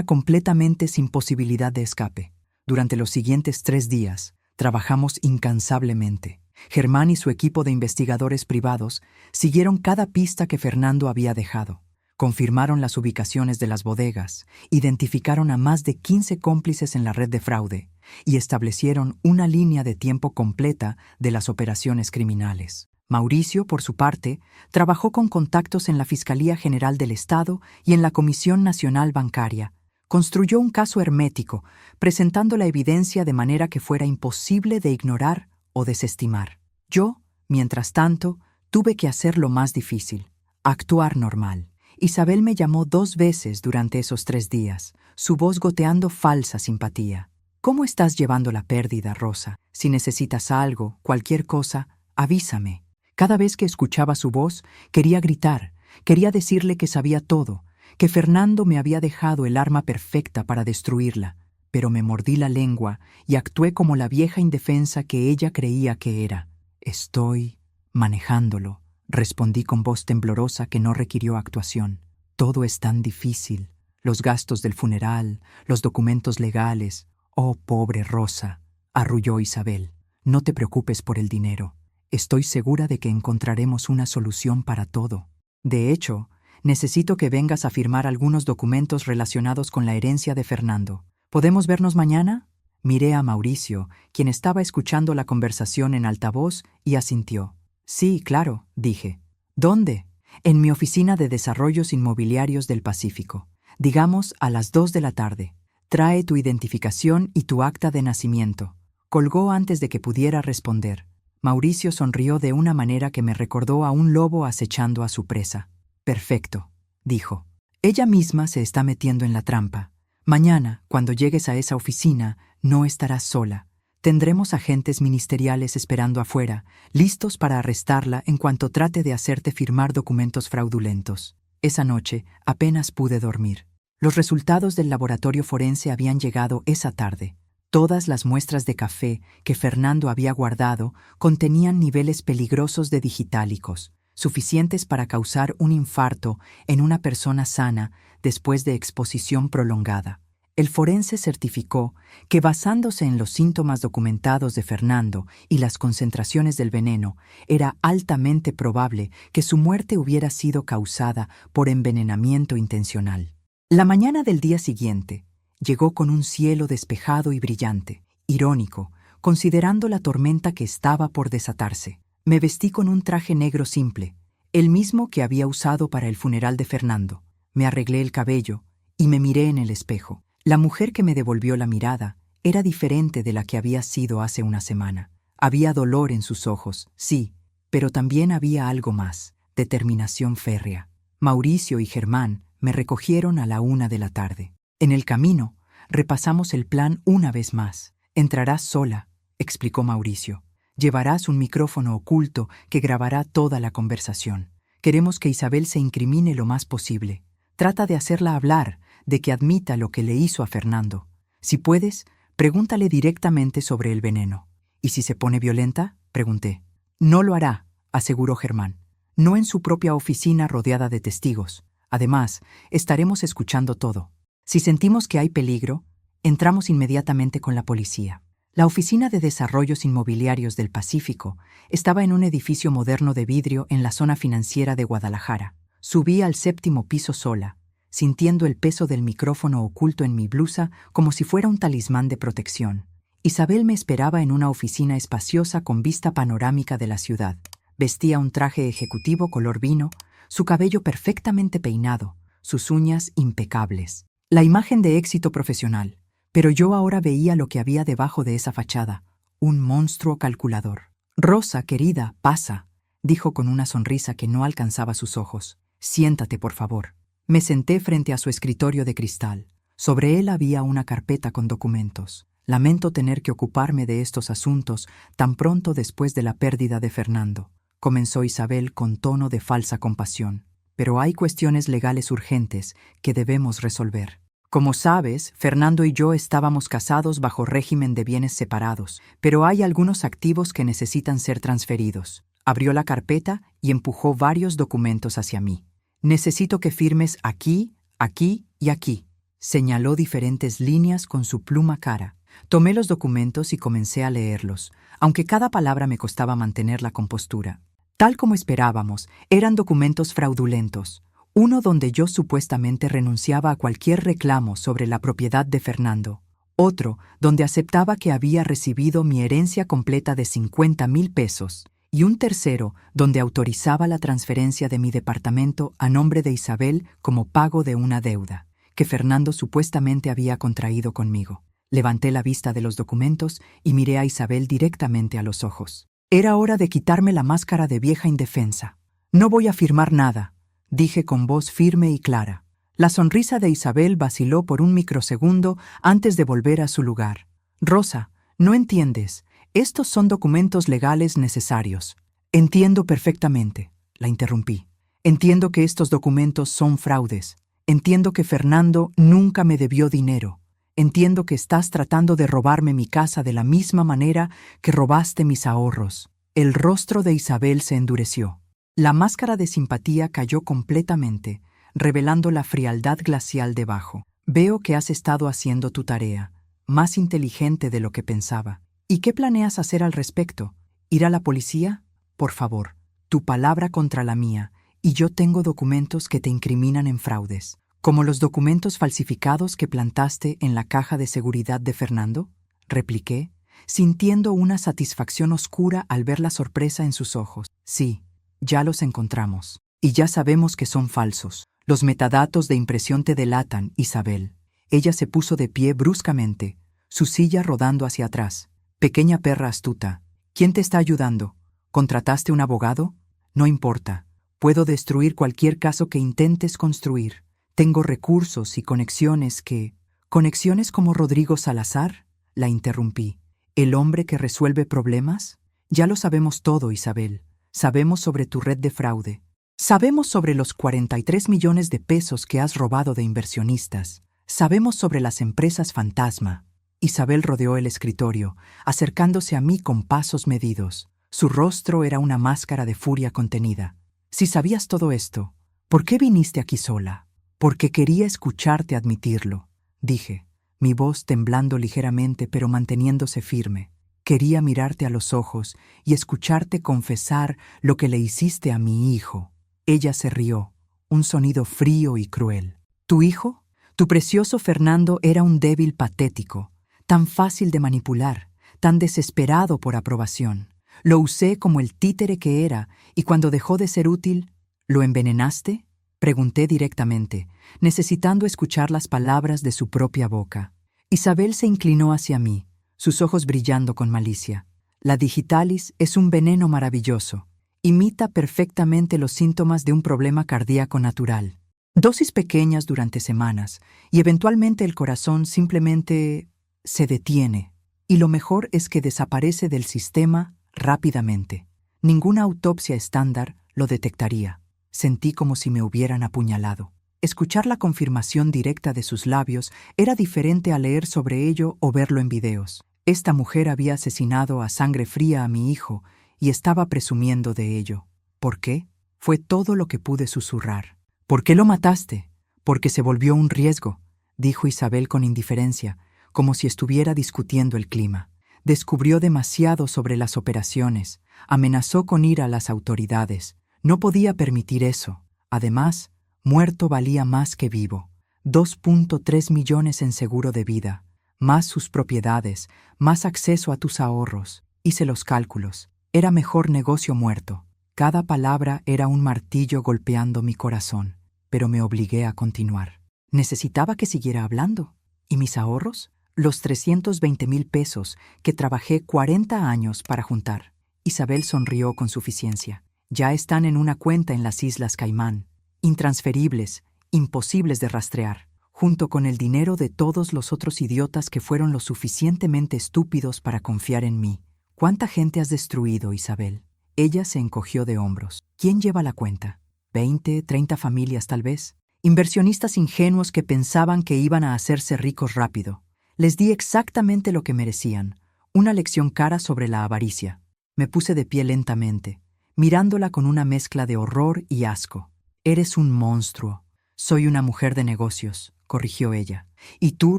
completamente sin posibilidad de escape. Durante los siguientes 3 días, trabajamos incansablemente. Germán y su equipo de investigadores privados siguieron cada pista que Fernando había dejado. Confirmaron las ubicaciones de las bodegas, identificaron a más de 15 cómplices en la red de fraude y establecieron una línea de tiempo completa de las operaciones criminales. Mauricio, por su parte, trabajó con contactos en la Fiscalía General del Estado y en la Comisión Nacional Bancaria. Construyó un caso hermético, presentando la evidencia de manera que fuera imposible de ignorar o desestimar. Yo, mientras tanto, tuve que hacer lo más difícil: actuar normal. Isabel me llamó 2 veces durante esos 3 días, su voz goteando falsa simpatía. «¿Cómo estás llevando la pérdida, Rosa? Si necesitas algo, cualquier cosa, avísame». Cada vez que escuchaba su voz, quería gritar, quería decirle que sabía todo, que Fernando me había dejado el arma perfecta para destruirla, pero me mordí la lengua y actué como la vieja indefensa que ella creía que era. «Estoy manejándolo», respondí con voz temblorosa que no requirió actuación. «Todo es tan difícil. Los gastos del funeral, los documentos legales». «Oh, pobre Rosa», arrulló Isabel. «No te preocupes por el dinero. Estoy segura de que encontraremos una solución para todo. De hecho, necesito que vengas a firmar algunos documentos relacionados con la herencia de Fernando. ¿Podemos vernos mañana?» Miré a Mauricio, quien estaba escuchando la conversación en altavoz, y asintió. «Sí, claro», dije. «¿Dónde?» «En mi oficina de desarrollos inmobiliarios del Pacífico. Digamos a las 2 de la tarde. Trae tu identificación y tu acta de nacimiento. Colgó antes de que pudiera responder. Mauricio sonrió de una manera que me recordó a un lobo acechando a su presa. Perfecto, dijo. Ella misma se está metiendo en la trampa. Mañana, cuando llegues a esa oficina, no estarás sola. Tendremos agentes ministeriales esperando afuera, listos para arrestarla en cuanto trate de hacerte firmar documentos fraudulentos. Esa noche apenas pude dormir. Los resultados del laboratorio forense habían llegado esa tarde. Todas las muestras de café que Fernando había guardado contenían niveles peligrosos de digitálicos, suficientes para causar un infarto en una persona sana después de exposición prolongada. El forense certificó que, basándose en los síntomas documentados de Fernando y las concentraciones del veneno, era altamente probable que su muerte hubiera sido causada por envenenamiento intencional. La mañana del día siguiente llegó con un cielo despejado y brillante, irónico, considerando la tormenta que estaba por desatarse. Me vestí con un traje negro simple, el mismo que había usado para el funeral de Fernando. Me arreglé el cabello y me miré en el espejo. La mujer que me devolvió la mirada era diferente de la que había sido hace una semana. Había dolor en sus ojos, sí, pero también había algo más, determinación férrea. Mauricio y Germán me recogieron a la 1 de la tarde. En el camino, repasamos el plan una vez más. Entrarás sola, explicó Mauricio. Llevarás un micrófono oculto que grabará toda la conversación. Queremos que Isabel se incrimine lo más posible. Trata de hacerla hablar, de que admita lo que le hizo a Fernando. Si puedes, pregúntale directamente sobre el veneno. ¿Y si se pone violenta?, pregunté. No lo hará, aseguró Germán. No en su propia oficina rodeada de testigos. Además, estaremos escuchando todo. Si sentimos que hay peligro, entramos inmediatamente con la policía. La Oficina de Desarrollos Inmobiliarios del Pacífico estaba en un edificio moderno de vidrio en la zona financiera de Guadalajara. Subí al 7º piso sola, sintiendo el peso del micrófono oculto en mi blusa como si fuera un talismán de protección. Isabel me esperaba en una oficina espaciosa con vista panorámica de la ciudad. Vestía un traje ejecutivo color vino, su cabello perfectamente peinado, sus uñas impecables. La imagen de éxito profesional, pero yo ahora veía lo que había debajo de esa fachada, un monstruo calculador. Rosa, querida, pasa, dijo con una sonrisa que no alcanzaba sus ojos. Siéntate, por favor. Me senté frente a su escritorio de cristal. Sobre él había una carpeta con documentos. Lamento tener que ocuparme de estos asuntos tan pronto después de la pérdida de Fernando, comenzó Isabel con tono de falsa compasión. Pero hay cuestiones legales urgentes que debemos resolver. Como sabes, Fernando y yo estábamos casados bajo régimen de bienes separados, pero hay algunos activos que necesitan ser transferidos. Abrió la carpeta y empujó varios documentos hacia mí. Necesito que firmes aquí, aquí y aquí. Señaló diferentes líneas con su pluma cara. Tomé los documentos y comencé a leerlos, aunque cada palabra me costaba mantener la compostura. Tal como esperábamos, eran documentos fraudulentos. Uno donde yo supuestamente renunciaba a cualquier reclamo sobre la propiedad de Fernando. Otro donde aceptaba que había recibido mi herencia completa de 50,000 pesos. Y un tercero donde autorizaba la transferencia de mi departamento a nombre de Isabel como pago de una deuda que Fernando supuestamente había contraído conmigo. Levanté la vista de los documentos y miré a Isabel directamente a los ojos. Era hora de quitarme la máscara de vieja indefensa. No voy a firmar nada, dije con voz firme y clara. La sonrisa de Isabel vaciló por un microsegundo antes de volver a su lugar. Rosa, no entiendes. Estos son documentos legales necesarios. Entiendo perfectamente, la interrumpí. Entiendo que estos documentos son fraudes. Entiendo que Fernando nunca me debió dinero. Entiendo que estás tratando de robarme mi casa de la misma manera que robaste mis ahorros. El rostro de Isabel se endureció. La máscara de simpatía cayó completamente, revelando la frialdad glacial debajo. Veo que has estado haciendo tu tarea, más inteligente de lo que pensaba. ¿Y qué planeas hacer al respecto? ¿Ir a la policía? Por favor, tu palabra contra la mía, y yo tengo documentos que te incriminan en fraudes, como los documentos falsificados que plantaste en la caja de seguridad de Fernando, repliqué, sintiendo una satisfacción oscura al ver la sorpresa en sus ojos. Sí, ya los encontramos, y ya sabemos que son falsos. Los metadatos de impresión te delatan, Isabel. Ella se puso de pie bruscamente, su silla rodando hacia atrás. Pequeña perra astuta, ¿quién te está ayudando? ¿Contrataste un abogado? No importa. Puedo destruir cualquier caso que intentes construir. Tengo recursos y conexiones que... ¿Conexiones como Rodrigo Salazar? La interrumpí. ¿El hombre que resuelve problemas? Ya lo sabemos todo, Isabel. Sabemos sobre tu red de fraude. Sabemos sobre los 43 millones de pesos que has robado de inversionistas. Sabemos sobre las empresas fantasma. Isabel rodeó el escritorio, acercándose a mí con pasos medidos. Su rostro era una máscara de furia contenida. Si sabías todo esto, ¿por qué viniste aquí sola? Porque quería escucharte admitirlo, dije, mi voz temblando ligeramente pero manteniéndose firme. Quería mirarte a los ojos y escucharte confesar lo que le hiciste a mi hijo. Ella se rió, un sonido frío y cruel. ¿Tu hijo? Tu precioso Fernando era un débil patético, tan fácil de manipular, tan desesperado por aprobación. Lo usé como el títere que era, y cuando dejó de ser útil, ¿lo envenenaste? Pregunté directamente, necesitando escuchar las palabras de su propia boca. Isabel se inclinó hacia mí, sus ojos brillando con malicia. La digitalis es un veneno maravilloso. Imita perfectamente los síntomas de un problema cardíaco natural. Dosis pequeñas durante semanas, y eventualmente el corazón simplemente se detiene. Y lo mejor es que desaparece del sistema rápidamente. Ninguna autopsia estándar lo detectaría. Sentí como si me hubieran apuñalado. Escuchar la confirmación directa de sus labios era diferente a leer sobre ello o verlo en videos. Esta mujer había asesinado a sangre fría a mi hijo y estaba presumiendo de ello. ¿Por qué? Fue todo lo que pude susurrar. ¿Por qué lo mataste? Porque se volvió un riesgo, dijo Isabel con indiferencia, como si estuviera discutiendo el clima. Descubrió demasiado sobre las operaciones, amenazó con ir a las autoridades. No podía permitir eso. Además, muerto valía más que vivo. 2.3 millones en seguro de vida, más sus propiedades, más acceso a tus ahorros. Hice los cálculos. Era mejor negocio muerto. Cada palabra era un martillo golpeando mi corazón, pero me obligué a continuar. Necesitaba que siguiera hablando. ¿Y mis ahorros? Los 320,000 pesos que trabajé 40 años para juntar. Isabel sonrió con suficiencia. Ya están en una cuenta en las Islas Caimán. Intransferibles, imposibles de rastrear, junto con el dinero de todos los otros idiotas que fueron lo suficientemente estúpidos para confiar en mí. ¿Cuánta gente has destruido, Isabel? Ella se encogió de hombros. ¿Quién lleva la cuenta? 20, 30 familias tal vez. Inversionistas ingenuos que pensaban que iban a hacerse ricos rápido. Les di exactamente lo que merecían, una lección cara sobre la avaricia. Me puse de pie lentamente, mirándola con una mezcla de horror y asco. Eres un monstruo. Soy una mujer de negocios, corrigió ella. Y tú,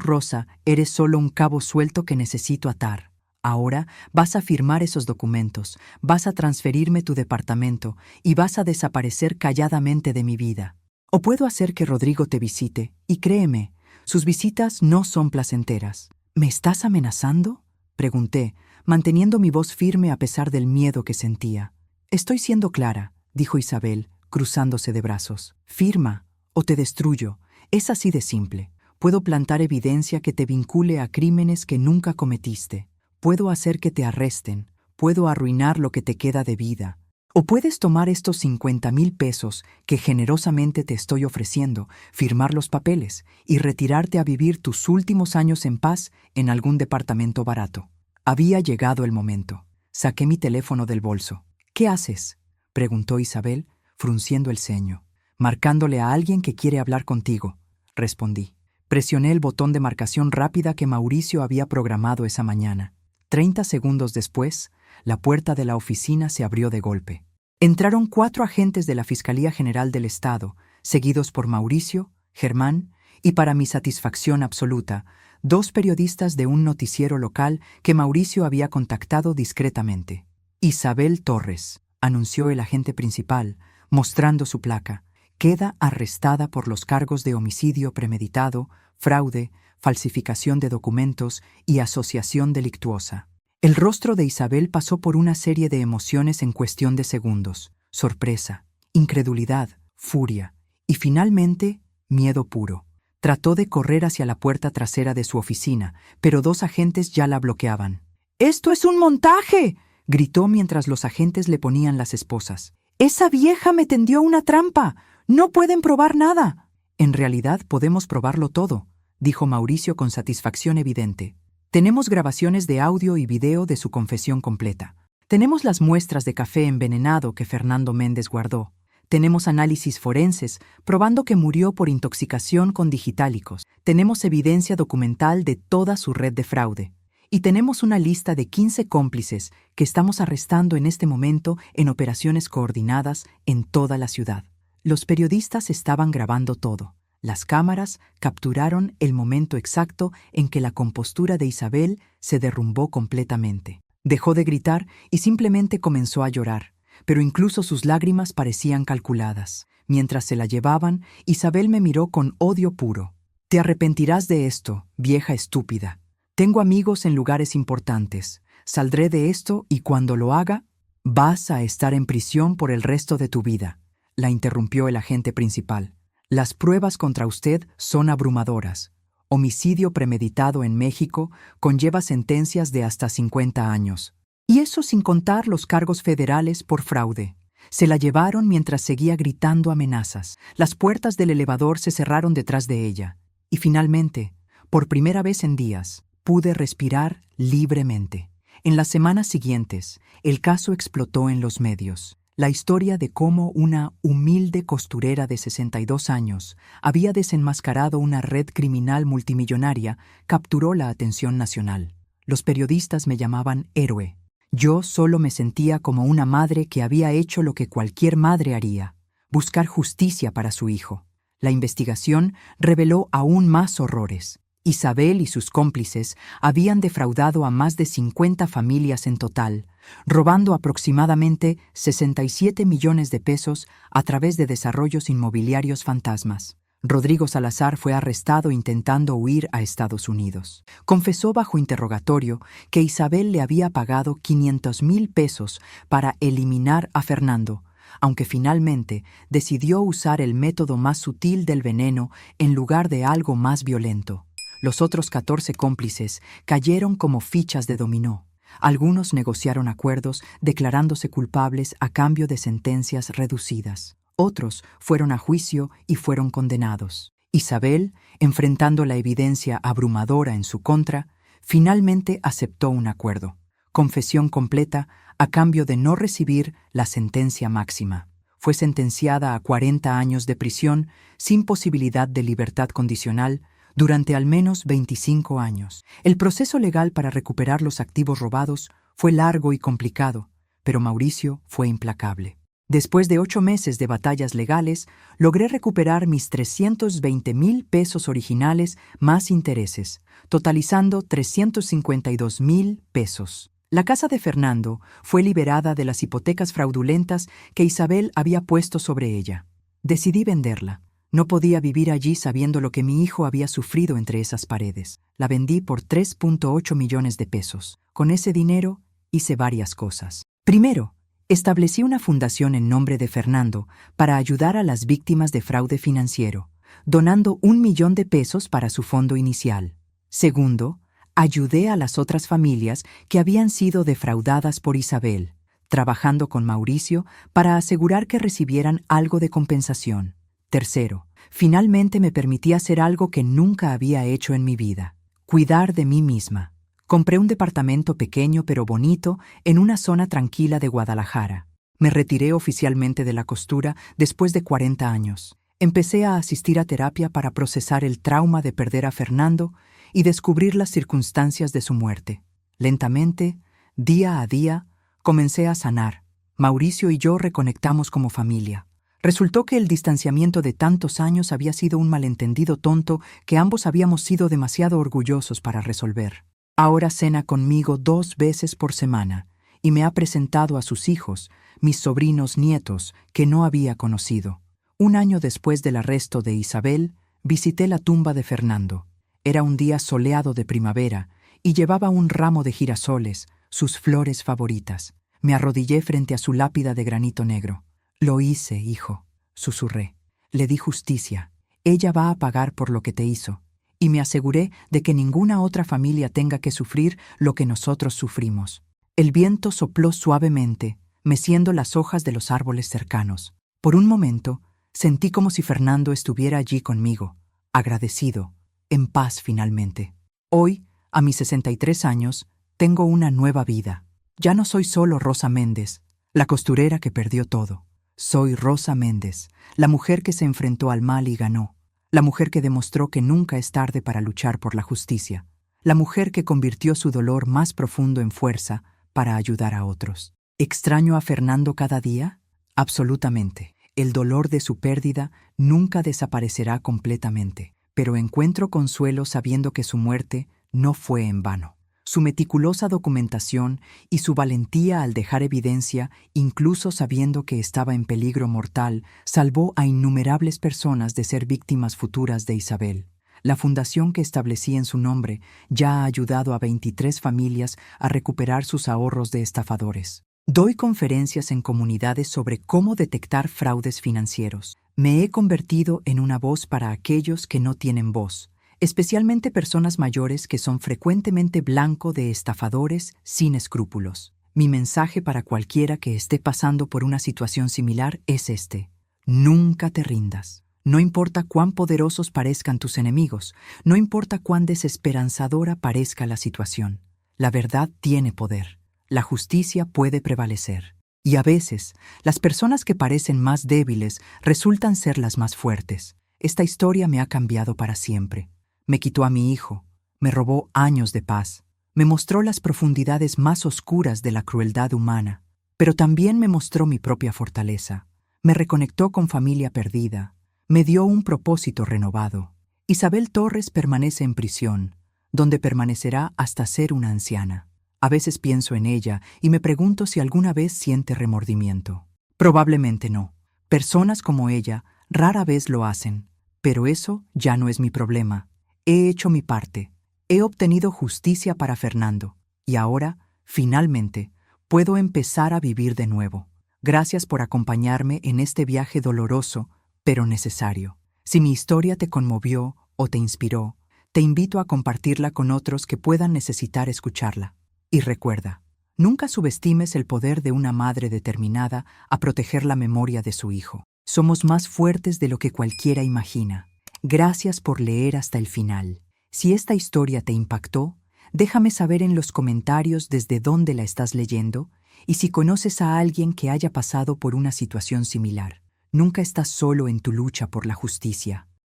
Rosa, eres solo un cabo suelto que necesito atar. Ahora vas a firmar esos documentos, vas a transferirme tu departamento y vas a desaparecer calladamente de mi vida. O puedo hacer que Rodrigo te visite, y créeme, sus visitas no son placenteras. ¿Me estás amenazando?, pregunté, manteniendo mi voz firme a pesar del miedo que sentía. Estoy siendo clara, dijo Isabel, cruzándose de brazos. Firma, o te destruyo. Es así de simple. Puedo plantar evidencia que te vincule a crímenes que nunca cometiste. Puedo hacer que te arresten. Puedo arruinar lo que te queda de vida. O puedes tomar estos 50,000 pesos que generosamente te estoy ofreciendo, firmar los papeles y retirarte a vivir tus últimos años en paz en algún departamento barato. Había llegado el momento. Saqué mi teléfono del bolso. ¿Qué haces?, preguntó Isabel, frunciendo el ceño. Marcándole a alguien que quiere hablar contigo, respondí. Presioné el botón de marcación rápida que Mauricio había programado esa mañana. 30 segundos después, la puerta de la oficina se abrió de golpe. Entraron 4 agentes de la Fiscalía General del Estado, seguidos por Mauricio, Germán y, para mi satisfacción absoluta, 2 periodistas de un noticiero local que Mauricio había contactado discretamente. Isabel Torres, anunció el agente principal, mostrando su placa, queda arrestada por los cargos de homicidio premeditado, fraude, falsificación de documentos y asociación delictuosa. El rostro de Isabel pasó por una serie de emociones en cuestión de segundos: sorpresa, incredulidad, furia y finalmente miedo puro. Trató de correr hacia la puerta trasera de su oficina, pero 2 agentes ya la bloqueaban. «¡Esto es un montaje!», gritó mientras los agentes le ponían las esposas. «¡Esa vieja me tendió una trampa! ¡No pueden probar nada!». «En realidad podemos probarlo todo», dijo Mauricio con satisfacción evidente. «Tenemos grabaciones de audio y video de su confesión completa. Tenemos las muestras de café envenenado que Fernando Méndez guardó. Tenemos análisis forenses probando que murió por intoxicación con digitálicos. Tenemos evidencia documental de toda su red de fraude. Y tenemos una lista de 15 cómplices que estamos arrestando en este momento en operaciones coordinadas en toda la ciudad». Los periodistas estaban grabando todo. Las cámaras capturaron el momento exacto en que la compostura de Isabel se derrumbó completamente. Dejó de gritar y simplemente comenzó a llorar, pero incluso sus lágrimas parecían calculadas. Mientras se la llevaban, Isabel me miró con odio puro. «Te arrepentirás de esto, vieja estúpida. Tengo amigos en lugares importantes. Saldré de esto y cuando lo haga, vas a estar en prisión por el resto de tu vida», la interrumpió el agente principal. «Las pruebas contra usted son abrumadoras. Homicidio premeditado en México conlleva sentencias de hasta 50 años. Y eso sin contar los cargos federales por fraude». Se la llevaron mientras seguía gritando amenazas. Las puertas del elevador se cerraron detrás de ella. Y finalmente, por primera vez en días, pude respirar libremente. En las semanas siguientes, el caso explotó en los medios. La historia de cómo una humilde costurera de 62 años había desenmascarado una red criminal multimillonaria capturó la atención nacional. Los periodistas me llamaban héroe. Yo solo me sentía como una madre que había hecho lo que cualquier madre haría: buscar justicia para su hijo. La investigación reveló aún más horrores. Isabel y sus cómplices habían defraudado a más de 50 familias en total, robando aproximadamente 67 millones de pesos a través de desarrollos inmobiliarios fantasmas. Rodrigo Salazar fue arrestado intentando huir a Estados Unidos. Confesó bajo interrogatorio que Isabel le había pagado 500,000 pesos para eliminar a Fernando, aunque finalmente decidió usar el método más sutil del veneno en lugar de algo más violento. Los otros 14 cómplices cayeron como fichas de dominó. Algunos negociaron acuerdos declarándose culpables a cambio de sentencias reducidas. Otros fueron a juicio y fueron condenados. Isabel, enfrentando la evidencia abrumadora en su contra, finalmente aceptó un acuerdo: confesión completa a cambio de no recibir la sentencia máxima. Fue sentenciada a 40 años de prisión sin posibilidad de libertad condicional durante al menos 25 años. El proceso legal para recuperar los activos robados fue largo y complicado, pero Mauricio fue implacable. Después de 8 meses de batallas legales, logré recuperar mis 320,000 pesos originales más intereses, totalizando 352,000 pesos. La casa de Fernando fue liberada de las hipotecas fraudulentas que Isabel había puesto sobre ella. Decidí venderla. No podía vivir allí sabiendo lo que mi hijo había sufrido entre esas paredes. La vendí por 3.8 millones de pesos. Con ese dinero hice varias cosas. Primero, establecí una fundación en nombre de Fernando para ayudar a las víctimas de fraude financiero, donando 1 millón de pesos para su fondo inicial. Segundo, ayudé a las otras familias que habían sido defraudadas por Isabel, trabajando con Mauricio para asegurar que recibieran algo de compensación. Tercero, finalmente me permití hacer algo que nunca había hecho en mi vida: cuidar de mí misma. Compré un departamento pequeño pero bonito en una zona tranquila de Guadalajara. Me retiré oficialmente de la costura después de 40 años. Empecé a asistir a terapia para procesar el trauma de perder a Fernando y descubrir las circunstancias de su muerte. Lentamente, día a día, comencé a sanar. Mauricio y yo reconectamos como familia. Resultó que el distanciamiento de tantos años había sido un malentendido tonto que ambos habíamos sido demasiado orgullosos para resolver. Ahora cena conmigo 2 veces por semana y me ha presentado a sus hijos, mis sobrinos nietos, que no había conocido. 1 año después del arresto de Isabel, visité la tumba de Fernando. Era un día soleado de primavera y llevaba un ramo de girasoles, sus flores favoritas. Me arrodillé frente a su lápida de granito negro. «Lo hice, hijo», susurré. «Le di justicia. Ella va a pagar por lo que te hizo. Y me aseguré de que ninguna otra familia tenga que sufrir lo que nosotros sufrimos. El viento sopló suavemente, meciendo las hojas de los árboles cercanos. Por un momento, sentí como si Fernando estuviera allí conmigo, agradecido, en paz finalmente. Hoy, a mis 63 años, tengo una nueva vida. Ya no soy solo Rosa Méndez, la costurera que perdió todo. Soy Rosa Méndez, la mujer que se enfrentó al mal y ganó. La mujer que demostró que nunca es tarde para luchar por la justicia. La mujer que convirtió su dolor más profundo en fuerza para ayudar a otros. ¿Extraño a Fernando cada día? Absolutamente. El dolor de su pérdida nunca desaparecerá completamente, pero encuentro consuelo sabiendo que su muerte no fue en vano. Su meticulosa documentación y su valentía al dejar evidencia, incluso sabiendo que estaba en peligro mortal, salvó a innumerables personas de ser víctimas futuras de Isabel. La fundación que establecí en su nombre ya ha ayudado a 23 familias a recuperar sus ahorros de estafadores. Doy conferencias en comunidades sobre cómo detectar fraudes financieros. Me he convertido en una voz para aquellos que no tienen voz, especialmente personas mayores que son frecuentemente blanco de estafadores sin escrúpulos. Mi mensaje para cualquiera que esté pasando por una situación similar es este: nunca te rindas. No importa cuán poderosos parezcan tus enemigos, no importa cuán desesperanzadora parezca la situación. La verdad tiene poder. La justicia puede prevalecer. Y a veces, las personas que parecen más débiles resultan ser las más fuertes. Esta historia me ha cambiado para siempre. Me quitó a mi hijo, me robó años de paz, me mostró las profundidades más oscuras de la crueldad humana, pero también me mostró mi propia fortaleza. Me reconectó con familia perdida, me dio un propósito renovado. Isabel Torres permanece en prisión, donde permanecerá hasta ser una anciana. A veces pienso en ella y me pregunto si alguna vez siente remordimiento. Probablemente no. Personas como ella rara vez lo hacen, pero eso ya no es mi problema. He hecho mi parte. He obtenido justicia para Fernando y ahora, finalmente, puedo empezar a vivir de nuevo. Gracias por acompañarme en este viaje doloroso, pero necesario. Si mi historia te conmovió o te inspiró, te invito a compartirla con otros que puedan necesitar escucharla. Y recuerda, nunca subestimes el poder de una madre determinada a proteger la memoria de su hijo. Somos más fuertes de lo que cualquiera imagina. Gracias por leer hasta el final. Si esta historia te impactó, déjame saber en los comentarios desde dónde la estás leyendo y si conoces a alguien que haya pasado por una situación similar. Nunca estás solo en tu lucha por la justicia.